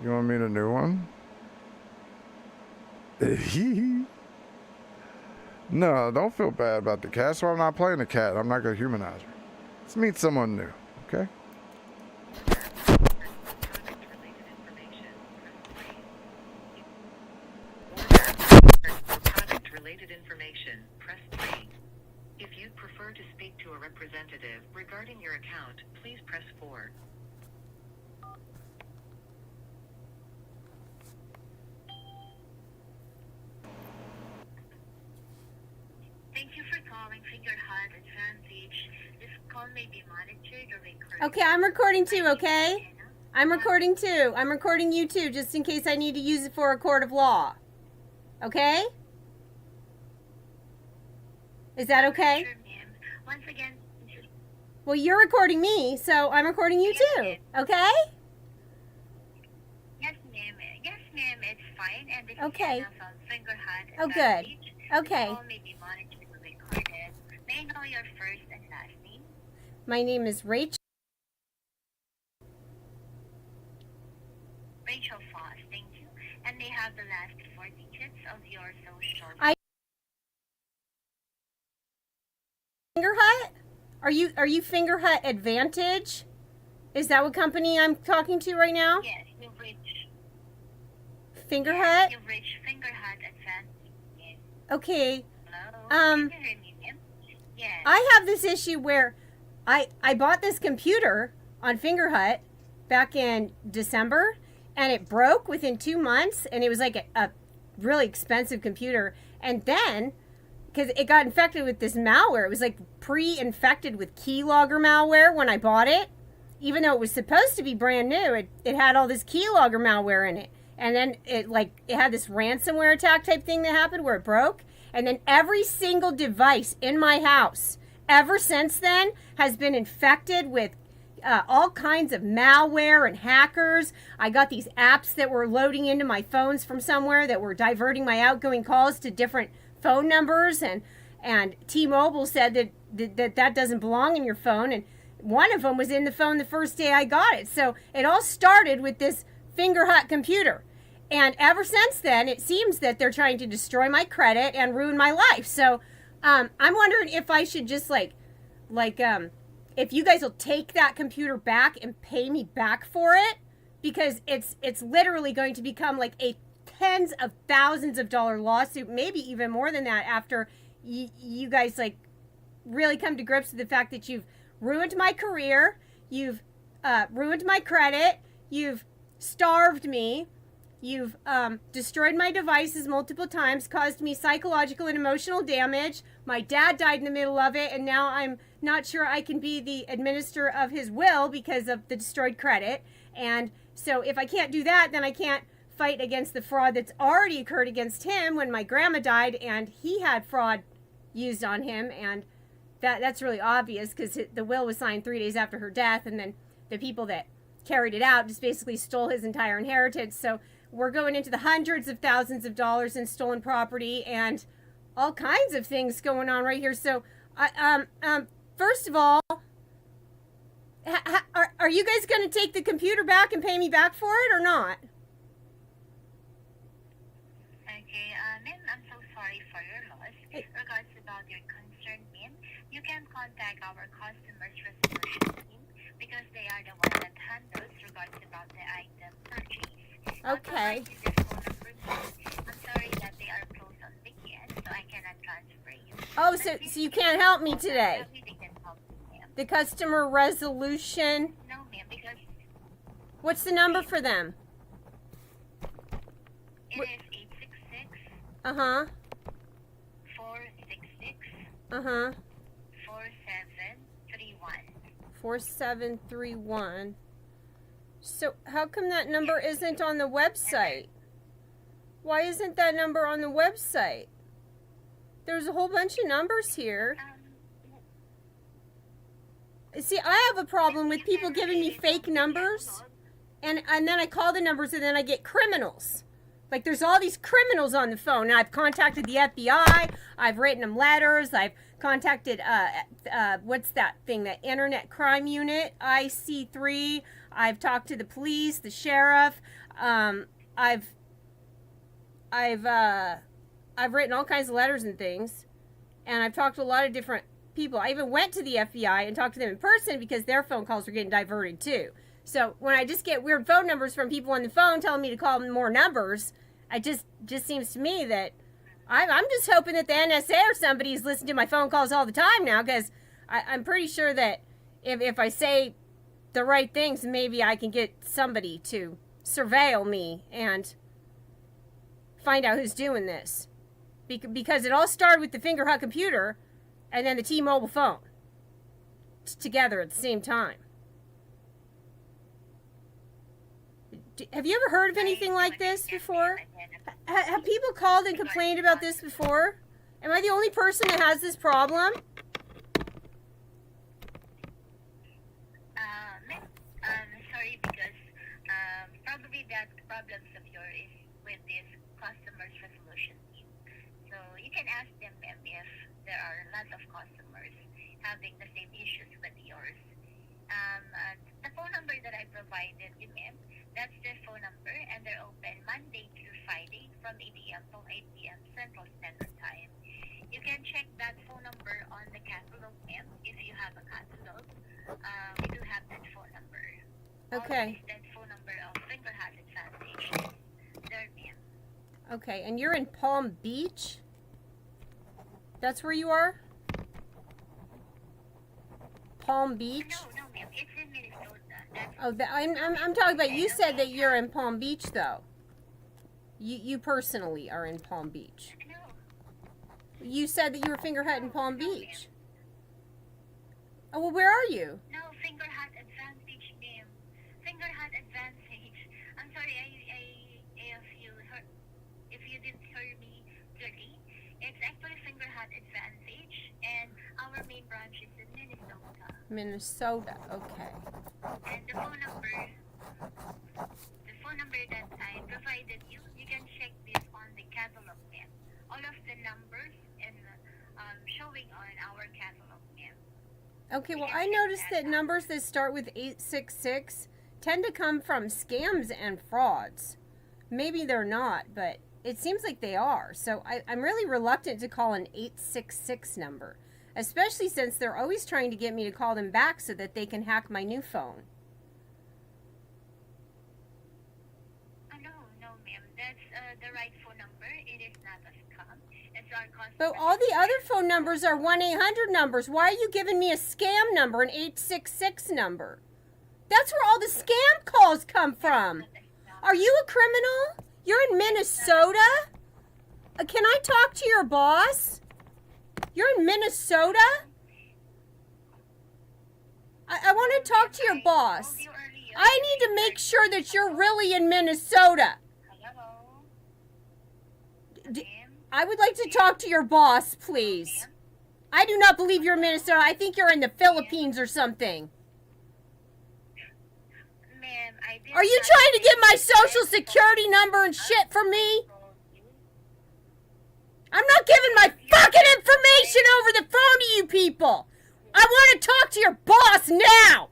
You want me to new one? No, don't feel bad about the cat. That's why I'm not playing the cat. I'm not going to humanize her. Let's meet someone new, okay? Product-related information, press 3. If you'd prefer to speak to a representative regarding your account, please press 4. Thank you for calling Finger Hut Advantage. This call may be monitored or recorded. Okay, I'm recording too, okay? I'm recording too. I'm recording you too, just in case I need to use it for a court of law. Okay? Is that okay? Sure, ma'am. Once again, Well, you're recording me, so I'm recording you too, okay? yes, ma'am. Yes, ma'am. It's fine. And this Okay. is Anna from Finger Hut Oh, good. Advantage. Okay. This call may be monitored or recorded. May I know your first and last name? My name is Rachel. Rachel Foss, thank you. And may have the last 4 digits of your social. Finger Hut? Are you Finger Hut Advantage? Is that what company I'm talking to right now? Yes, you've reached. Finger Hut? You've reached Finger Hut Advantage. Yes. Okay. Hello. Um, Can you hear me, ma'am? Yes. I have this issue where I bought this computer on Finger Hut back in December, and it broke within 2 months, and it was like a really expensive computer. And then, because it got infected with this malware, it was like pre-infected with keylogger malware when I bought it. Even though it was supposed to be brand new, it had all this keylogger malware in it. And then it had this ransomware attack type thing that happened where it broke. And then every single device in my house ever since then has been infected with all kinds of malware and hackers. I got these apps that were loading into my phones from somewhere that were diverting my outgoing calls to different phone numbers. And T-Mobile said that doesn't belong in your phone. And one of them was in the phone the first day I got it. So it all started with this Finger Hut computer. And ever since then, it seems that they're trying to destroy my credit and ruin my life. So I'm wondering if I should just if you guys will take that computer back and pay me back for it, because it's literally going to become like a tens of thousands of dollar lawsuit, maybe even more than that, after you guys really come to grips with the fact that you've ruined my career, you've ruined my credit, you've starved me. You've destroyed my devices multiple times, caused me psychological and emotional damage. My dad died in the middle of it, and now I'm not sure I can be the administrator of his will because of the destroyed credit. And so if I can't do that, then I can't fight against the fraud that's already occurred against him when my grandma died and he had fraud used on him. And that's really obvious because the will was signed 3 days after her death, and then the people that carried it out just basically stole his entire inheritance. So we're going into the hundreds of thousands of dollars in stolen property and all kinds of things going on right here. So, first of all, Are you guys going to take the computer back and pay me back for it or not? Okay, ma'am, I'm so sorry for your loss. Regards about your concern, ma'am, you can contact our customers resolution team because they are the one that handles regards about the item purchase. Okay. I'm sorry that they are closed on weekend, so I cannot transfer you. Oh, so you can't help me today? The customer resolution? No, ma'am, because What's the number for them? it is 866 Uh-huh. 466 Uh-huh. 4731. 4731. So how come that number isn't on the website? Why isn't that number on the website? There's a whole bunch of numbers here. See, I have a problem with people giving me fake numbers, and then I call the numbers and then I get criminals. Like, there's all these criminals on the phone, and I've contacted the FBI, I've written them letters, I've contacted, what's that thing, the Internet Crime Unit, IC3, I've talked to the police, the sheriff, I've written all kinds of letters and things, and I've talked to a lot of different people. I even went to the FBI and talked to them in person because their phone calls were getting diverted too. So when I just get weird phone numbers from people on the phone telling me to call them more numbers, it just seems to me that I'm just hoping that the NSA or somebody is listening to my phone calls all the time now, because I'm pretty sure that if I say the right things, maybe I can get somebody to surveil me and find out who's doing this. Because it all started with the Fingerhut computer and then the T-Mobile phone together at the same time. Have you ever heard of anything like this before? Have people called and complained about this before? Am I the only person that has this problem? Sorry, because probably that problems of yours is with this customer's resolution team. So you can ask them, ma'am, if there are lots of customers having the same issues with yours. And the phone number that I provided you, ma'am, that's their phone number, and they're open Monday through Friday from 8 a.m. to 8 p.m. Central Standard Time. You can check that phone number on the catalog, ma'am, if you have a catalog. We do have that phone number. Okay. Also, that phone number of Fingerhut Advantage. There, ma'am. Okay, and you're in Palm Beach? That's where you are? Palm Beach? No, ma'am. It's in Minnesota. I'm talking about, you said that you're in Palm Beach, though. You personally are in Palm Beach. No. You said that you were Fingerhut in Palm Beach. Oh, well, where are you? No, Fingerhut Advantage, ma'am. Fingerhut Advantage. I'm sorry, if you didn't hear me clearly, it's actually Fingerhut Advantage, and our main branch is in Minnesota. Minnesota, okay. And the phone number that I provided you, you can check this on the catalog, ma'am. All of the numbers and showing on our catalog, ma'am. Okay, well, I noticed that numbers that start with 866 tend to come from scams and frauds. Maybe they're not, but it seems like they are. So I'm really reluctant to call an 866 number, especially since they're always trying to get me to call them back so that they can hack my new phone. No, ma'am. That's the right phone number. It is not a scam. It's our customer. But all the other phone numbers are 1-800 numbers. Why are you giving me a scam number, an 866 number? That's where all the scam calls come from. Are you a criminal? You're in Minnesota? Can I talk to your boss? You're in Minnesota? I want to talk to your boss. I need to make sure that you're really in Minnesota. I would like to talk to your boss, please. I do not believe you're in Minnesota. I think you're in the Philippines or something. Are you trying to get my social security number and shit from me? I'm not giving my fucking information over the phone to you people. I want to talk to your boss now.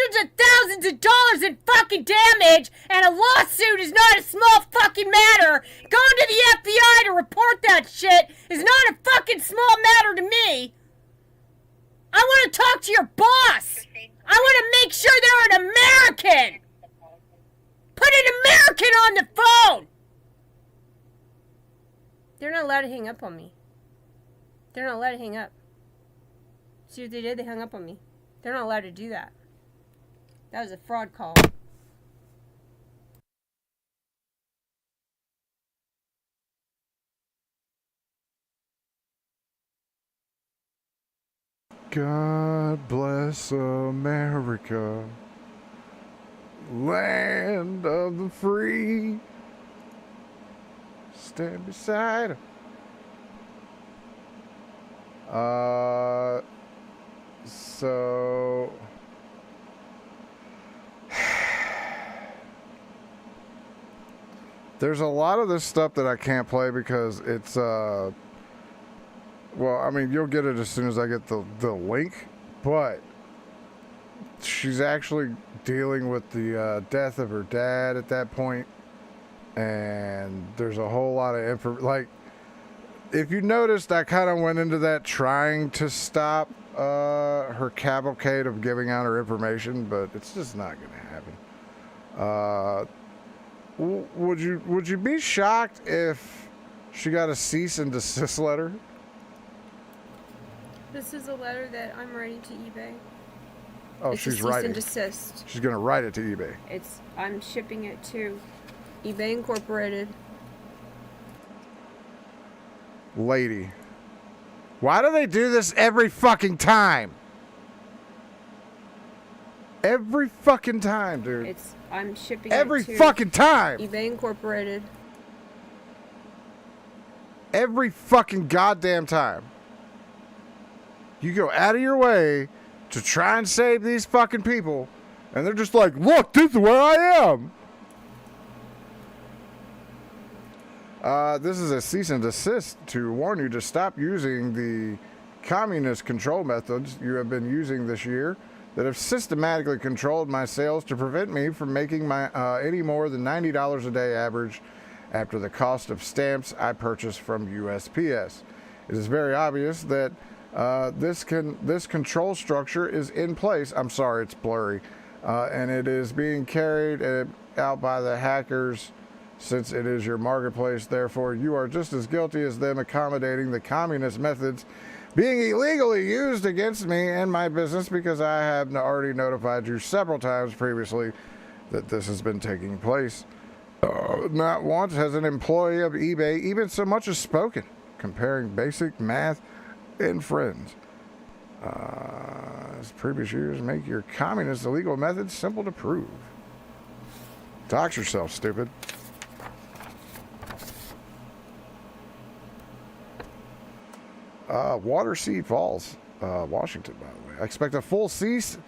hundreds of thousands of dollars in fucking damage, and a lawsuit is not a small fucking matter. Going to the FBI to report that shit is not a fucking small matter to me. I want to talk to your boss. I want to make sure they're an American. Put an American on the phone. They're not allowed to hang up on me. They're not allowed to hang up. See what they did? They hung up on me. They're not allowed to do that. That was a fraud call. God bless America, land of the free. Stand beside her. So there's a lot of this stuff that I can't play because it's well, I mean, you'll get it as soon as I get the link, but she's actually dealing with the death of her dad at that point, and there's a whole lot of info. Like, if you noticed, I kind of went into that trying to stop her cavalcade of giving out her information, but it's just not going to happen. Would you be shocked if she got a cease and desist letter? This is a letter that I'm writing to eBay. Oh, it's she's a cease writing. and desist. She's going to write it to eBay. I'm shipping it to eBay Incorporated. Lady, why do they do this every fucking time? Every fucking time, dude. I'm shipping every it to fucking time. eBay Incorporated. Every fucking goddamn time. You go out of your way to try and save these fucking people, and they're just like, look, this is where I am. This is a cease and desist to warn you to stop using the communist control methods you have been using this year that have systematically controlled my sales to prevent me from making my any more than $90 a day average after the cost of stamps I purchased from USPS. It is very obvious that this control structure is in place. I'm sorry, it's blurry. And it is being carried out by the hackers since it is your marketplace. Therefore, you are just as guilty as them accommodating the communist methods being illegally used against me and my business, because I have already notified you several times previously that this has been taking place. Not once has an employee of eBay even so much as spoken, comparing basic math and friends. As previous years make your communist illegal methods simple to prove. Dox yourself, stupid. Waterseed Falls, Washington, by the way. I expect a full cease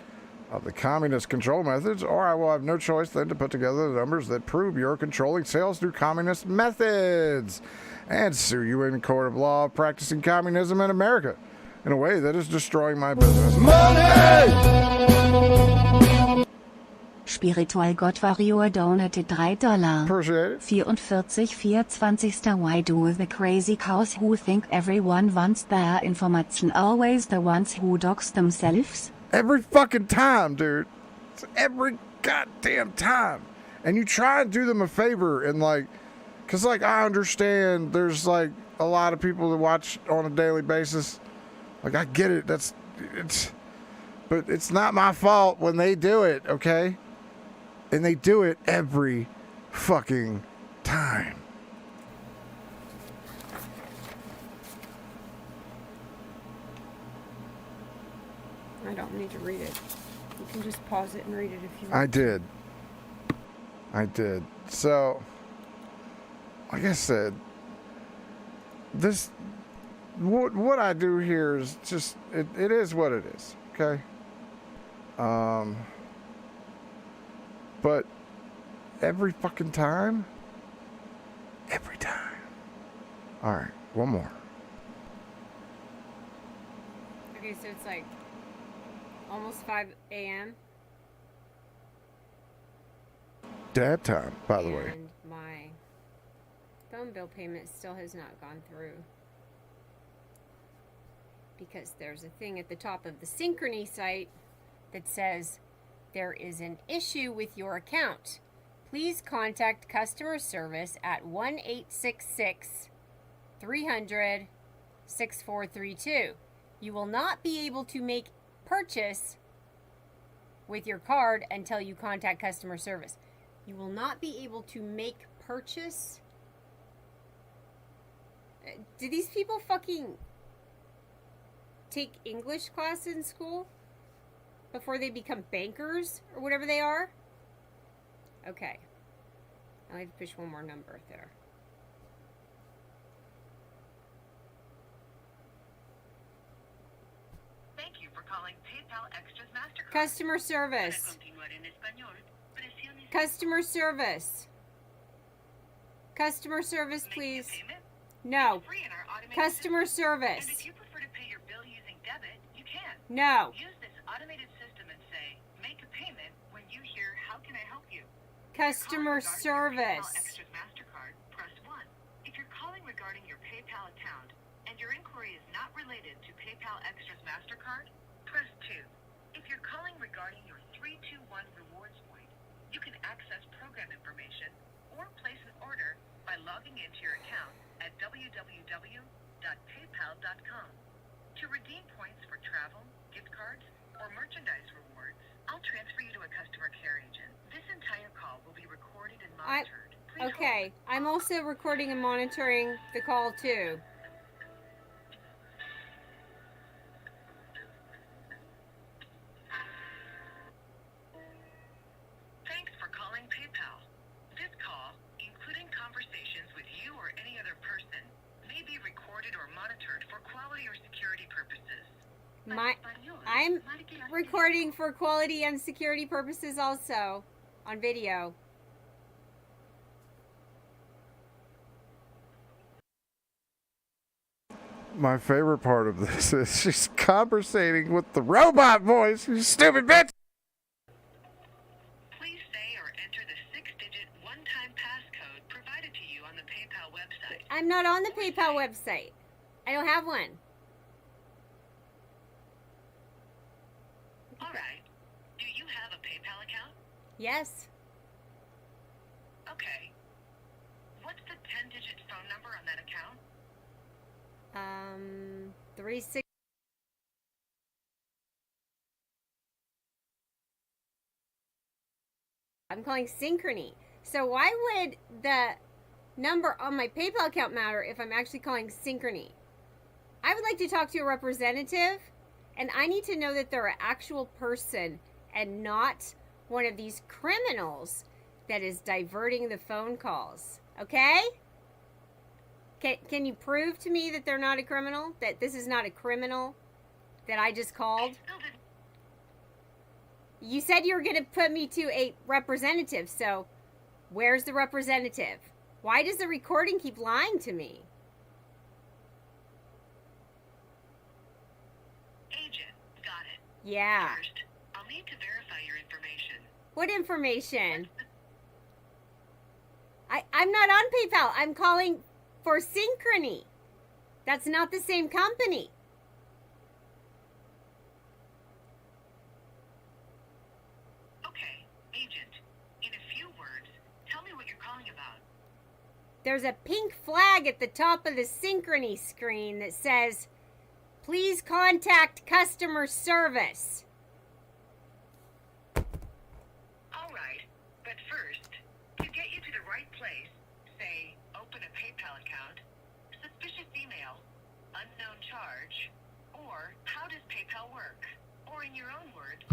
of the communist control methods, or I will have no choice than to put together the numbers that prove you're controlling sales through communist methods and sue you in court of law of practicing communism in America in a way that is destroying my business. Money! Spiritual God Warrior donated $3. Appreciate it. 44 Why do the crazy cows who think everyone wants their information always the ones who dox themselves? Every fucking time, dude. It's every goddamn time. And you try and do them a favor and like, cause like I understand there's like a lot of people that watch on a daily basis. Like I get it. But it's not my fault when they do it, okay? And they do it every fucking time. I don't need to read it. You can just pause it and read it if you want. I did. So, like I said, this, what I do here is just, it is what it is, okay? But every fucking time, All right, one more. Okay, so it's like almost 5 a.m. Dab time, by the way. And my phone bill payment still has not gone through. Because there's a thing at the top of the Synchrony site that says, there is an issue with your account. Please contact customer service at 1-866-300-6432. You will not be able to make purchase with your card until you contact customer service. You will not be able to make purchase? Do these people fucking take English class in school before they become bankers or whatever they are? Okay. I have to push one more number there. Thank you for calling PayPal Extras MasterCard. Customer service. Customer service. Customer service, please. No. Customer service. And if you prefer to pay your bill using debit, you can. No. Use this automated system and say, make a payment when you hear, how can I help you? Customer service. PayPal Extras MasterCard, press 1. If you're calling regarding your PayPal account and your inquiry is not related to PayPal Extras MasterCard, press 2. If you're calling regarding your 321 rewards point, you can access program information or place an order by logging into your account at www.paypal.com. To redeem points for travel, gift cards, or merchandise rewards, I'll transfer you to a customer care agent. This entire call will be recorded and monitored. Okay, I'm also recording and monitoring the call too. Thanks for calling PayPal. This call, including conversations with you or any other person, may be recorded or monitored for quality or security purposes. I'm recording for quality and security purposes also on video. My favorite part of this is she's conversating with the robot voice. You stupid bitch! Please say or enter the 6-digit one-time passcode provided to you on the PayPal website. I'm not on the PayPal website. I don't have one. All right. Do you have a PayPal account? Yes. Okay. What's the 10-digit phone number on that account? 36. I'm calling Synchrony. So why would the number on my PayPal account matter if I'm actually calling Synchrony? I would like to talk to a representative, and I need to know that they're an actual person and not one of these criminals that is diverting the phone calls. Okay? Can you prove to me that they're not a criminal? That this is not a criminal that I just called? You said you were going to put me to a representative, so where's the representative? Why does the recording keep lying to me? Agent, got it. Yeah. First, I'll need to verify your information. What information? I'm not on PayPal. I'm calling for Synchrony. That's not the same company. Okay, agent. In a few words, tell me what you're calling about. There's a pink flag at the top of the Synchrony screen that says, please contact customer service. All right, but first, to get you to the right place, say, open a PayPal account, suspicious email, unknown charge, or how does PayPal work? Or in your own words,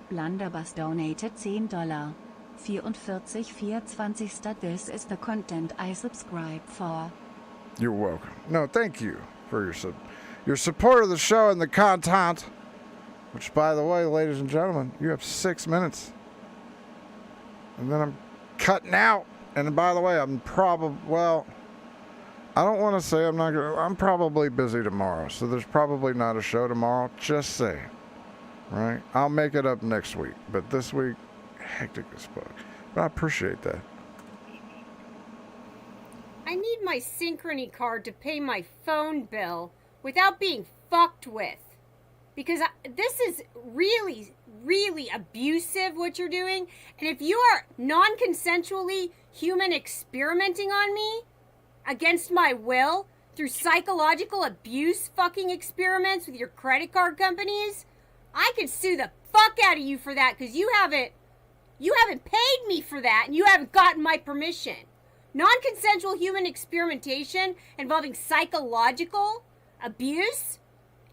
Blunderbuss donated $10. 44.24. This is the content I subscribe for. You're welcome. No, thank you for your support of the show and the content. Which, by the way, ladies and gentlemen, you have 6 minutes. And then I'm cutting out. And by the way, I'm I don't want to say I'm not going to. I'm probably busy tomorrow, so there's probably not a show tomorrow. Just saying. Right? I'll make it up next week, but this week, hectic as fuck. But I appreciate that. I need my Synchrony card to pay my phone bill without being fucked with. Because this is really, really abusive what you're doing. And if you are non-consensually human experimenting on me against my will through psychological abuse fucking experiments with your credit card companies, I could sue the fuck out of you for that because you haven't paid me for that and you haven't gotten my permission. Non-consensual human experimentation involving psychological abuse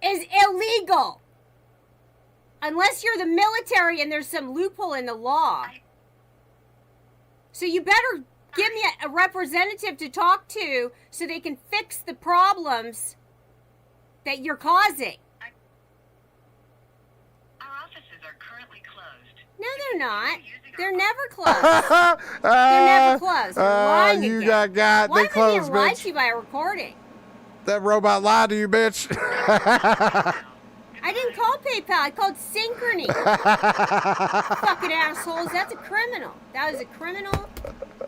is illegal. Unless you're the military and there's some loophole in the law. So you better give me a representative to talk to so they can fix the problems that you're causing. Our offices are currently closed. No, they're not. They're never closed. They're never closed. They're lying You again. got Why they closed, am I being lied bitch. to by a recording? That robot lied to you, bitch. I didn't call PayPal. I called Synchrony. Fucking assholes. That's a criminal. That was a criminal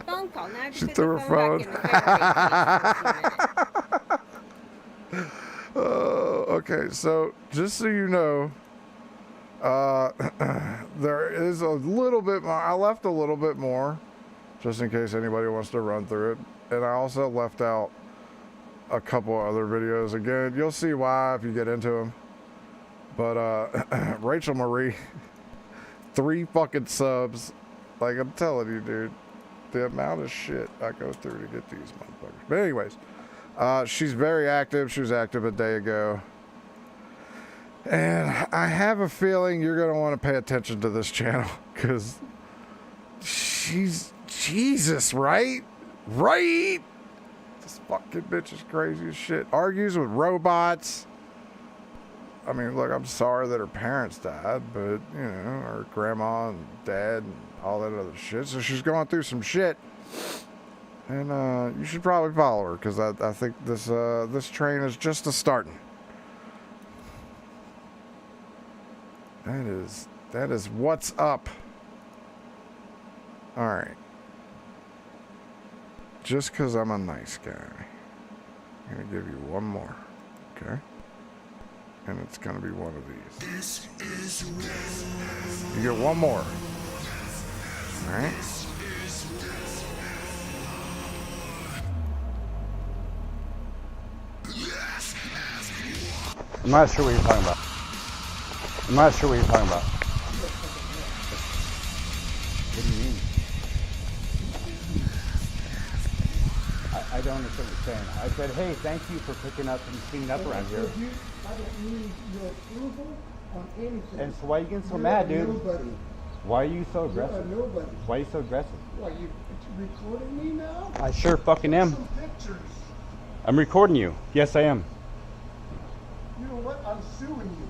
phone call. Now I just She put threw the her phone back in the Okay, so just so you know, there is a little bit more. I left a little bit more, just in case anybody wants to run through it. And I also left out a couple other videos. Again, you'll see why if you get into them. But Rachel Marie, 3 fucking subs. Like I'm telling you, dude, the amount of shit I go through to get these motherfuckers. But anyways, she's very active. She was active a day ago. And I have a feeling you're going to want to pay attention to this channel because she's Jesus, right? Right? This fucking bitch is crazy as shit. Argues with robots. I mean, look, I'm sorry that her parents died, but, you know, her grandma and dad and all that other shit. So she's going through some shit. And you should probably follow her because I think this train is just a starting. That is what's up. All right. Just because I'm a nice guy, I'm going to give you one more, okay? And it's going to be one of these. You get one more. All right? I'm not sure what you're talking about. I'm not sure what you're talking about. What do you mean? I don't understand what you're saying. I said, hey, thank you for picking up and cleaning up around here. I don't need your approval on anything. And so why are you getting so mad, dude? Nobody. Why are you so aggressive? You're a nobody. Why are you so aggressive? Why, you recording me now? I sure fucking am. Some pictures. I'm recording you. Yes, I am. You know what? I'm suing you.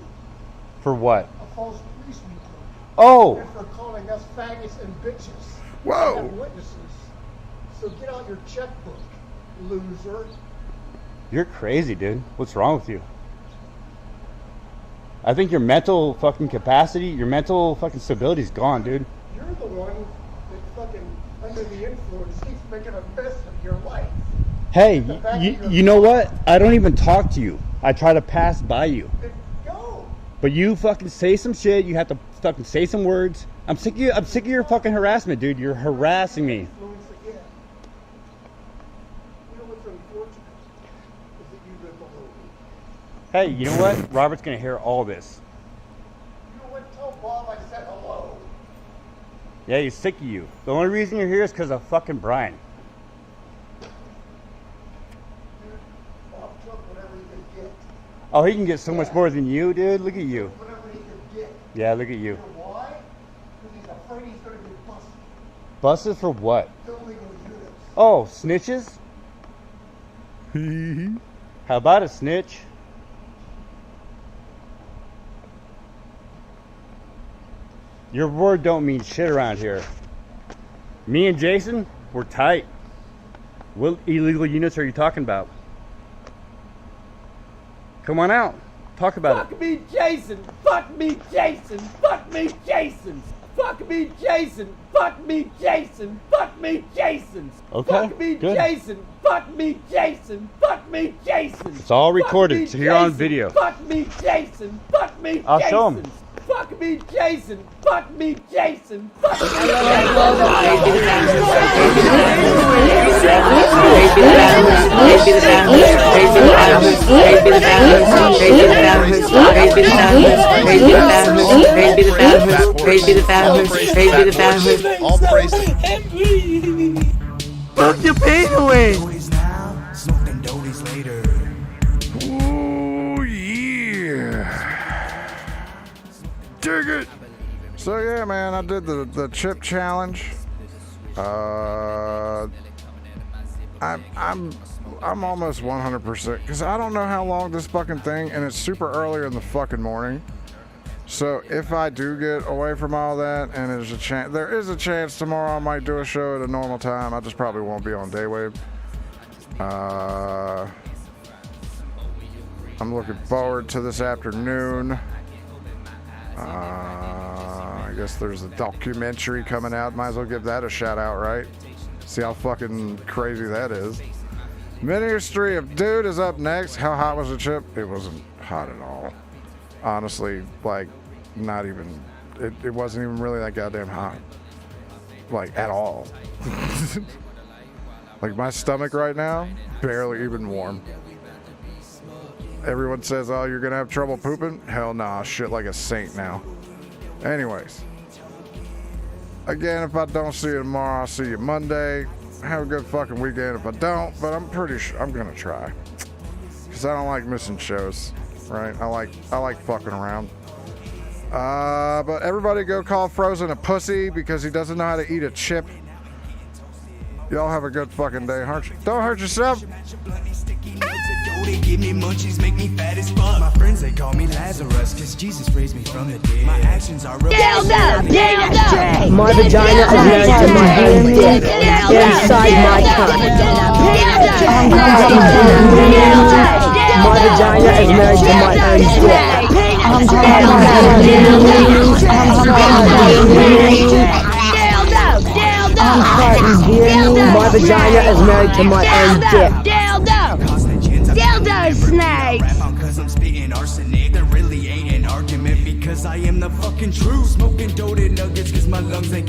For what? A false police report. Oh! And for calling us faggots and bitches. Whoa! We have witnesses. So get out your checkbook, loser. You're crazy, dude. What's wrong with you? I think your mental fucking capacity, your mental fucking stability is gone, dude. You're the one that fucking, under the influence, keeps making a mess of your life. Hey, you know what? I don't even talk to you. I try to pass by you. Go. But you fucking say some shit. You have to fucking say some words. I'm sick of you. I'm sick of your fucking harassment, dude. You're harassing me. Influence again. You know what's unfortunate is that you live below me. Hey, you know what? Robert's gonna hear all this. You know what? Tell Bob I said hello. Yeah, he's sick of you. The only reason you're here is because of fucking Brian. Bob took whatever he could get. Oh, he can get so much more than you, dude. Look at you. Whatever he could get. Yeah, look at you. You know why? Because he's afraid he's going to get busted. Busted for what? Illegal units. Oh, snitches? How about a snitch? Your word don't mean shit around here. Me and Jason, we're tight. What illegal units are you talking about? Come on out. Talk about it. Fuck me, Jason. Fuck me, Jason. Fuck me, Jason. Fuck me, Jason. Fuck me, Jason. Fuck me, Jason. Okay, Fuck me, good. Jason. Fuck me, Jason. Fuck me, Jason. It's all recorded, so you're on video. Fuck me, Jason. Fuck me, Jason. I'll show 'em. Fuck me, Jason. Fuck me, Jason. Fuck me, All praises. Fuck your pain away. Ooh, yeah. Dig it. So yeah, man, I did the chip challenge. I'm almost 100% because I don't know how long this fucking thing, and it's super early in the fucking morning. So if I do get away from all that, and there is a chance tomorrow I might do a show at a normal time. I just probably won't be on Daywave. I'm looking forward to this afternoon. I guess there's a documentary coming out. Might as well give that a shout out, right? See how fucking crazy that is. Ministry of Dude is up next. How hot was the chip? It wasn't hot at all. Honestly, like, not even, it wasn't even really that goddamn hot. Like, at all. Like, my stomach right now, barely even warm. Everyone says, oh, you're gonna have trouble pooping? Hell nah, shit like a saint now. Anyways. Again, if I don't see you tomorrow, I'll see you Monday. Have a good fucking weekend if I don't, but I'm pretty sure I'm gonna try. Because I don't like missing shows, right? I like fucking around. But everybody go call Frozen a pussy because he doesn't know how to eat a chip. Y'all have a good fucking day. Don't hurt yourself. They give me munchies, make me fat as fuck. My friends, they call me Lazarus, cause Jesus raised me from the dead. My actions are real. My vagina is married to my own dick inside my cunt. My vagina is married to my own dick. My vagina is married to my own dick. Dildo snakes! Cause I'm spitting arsenic. There really ain't an argument because I am the fucking truth. Smoking doted nuggets cause my lungs ain't got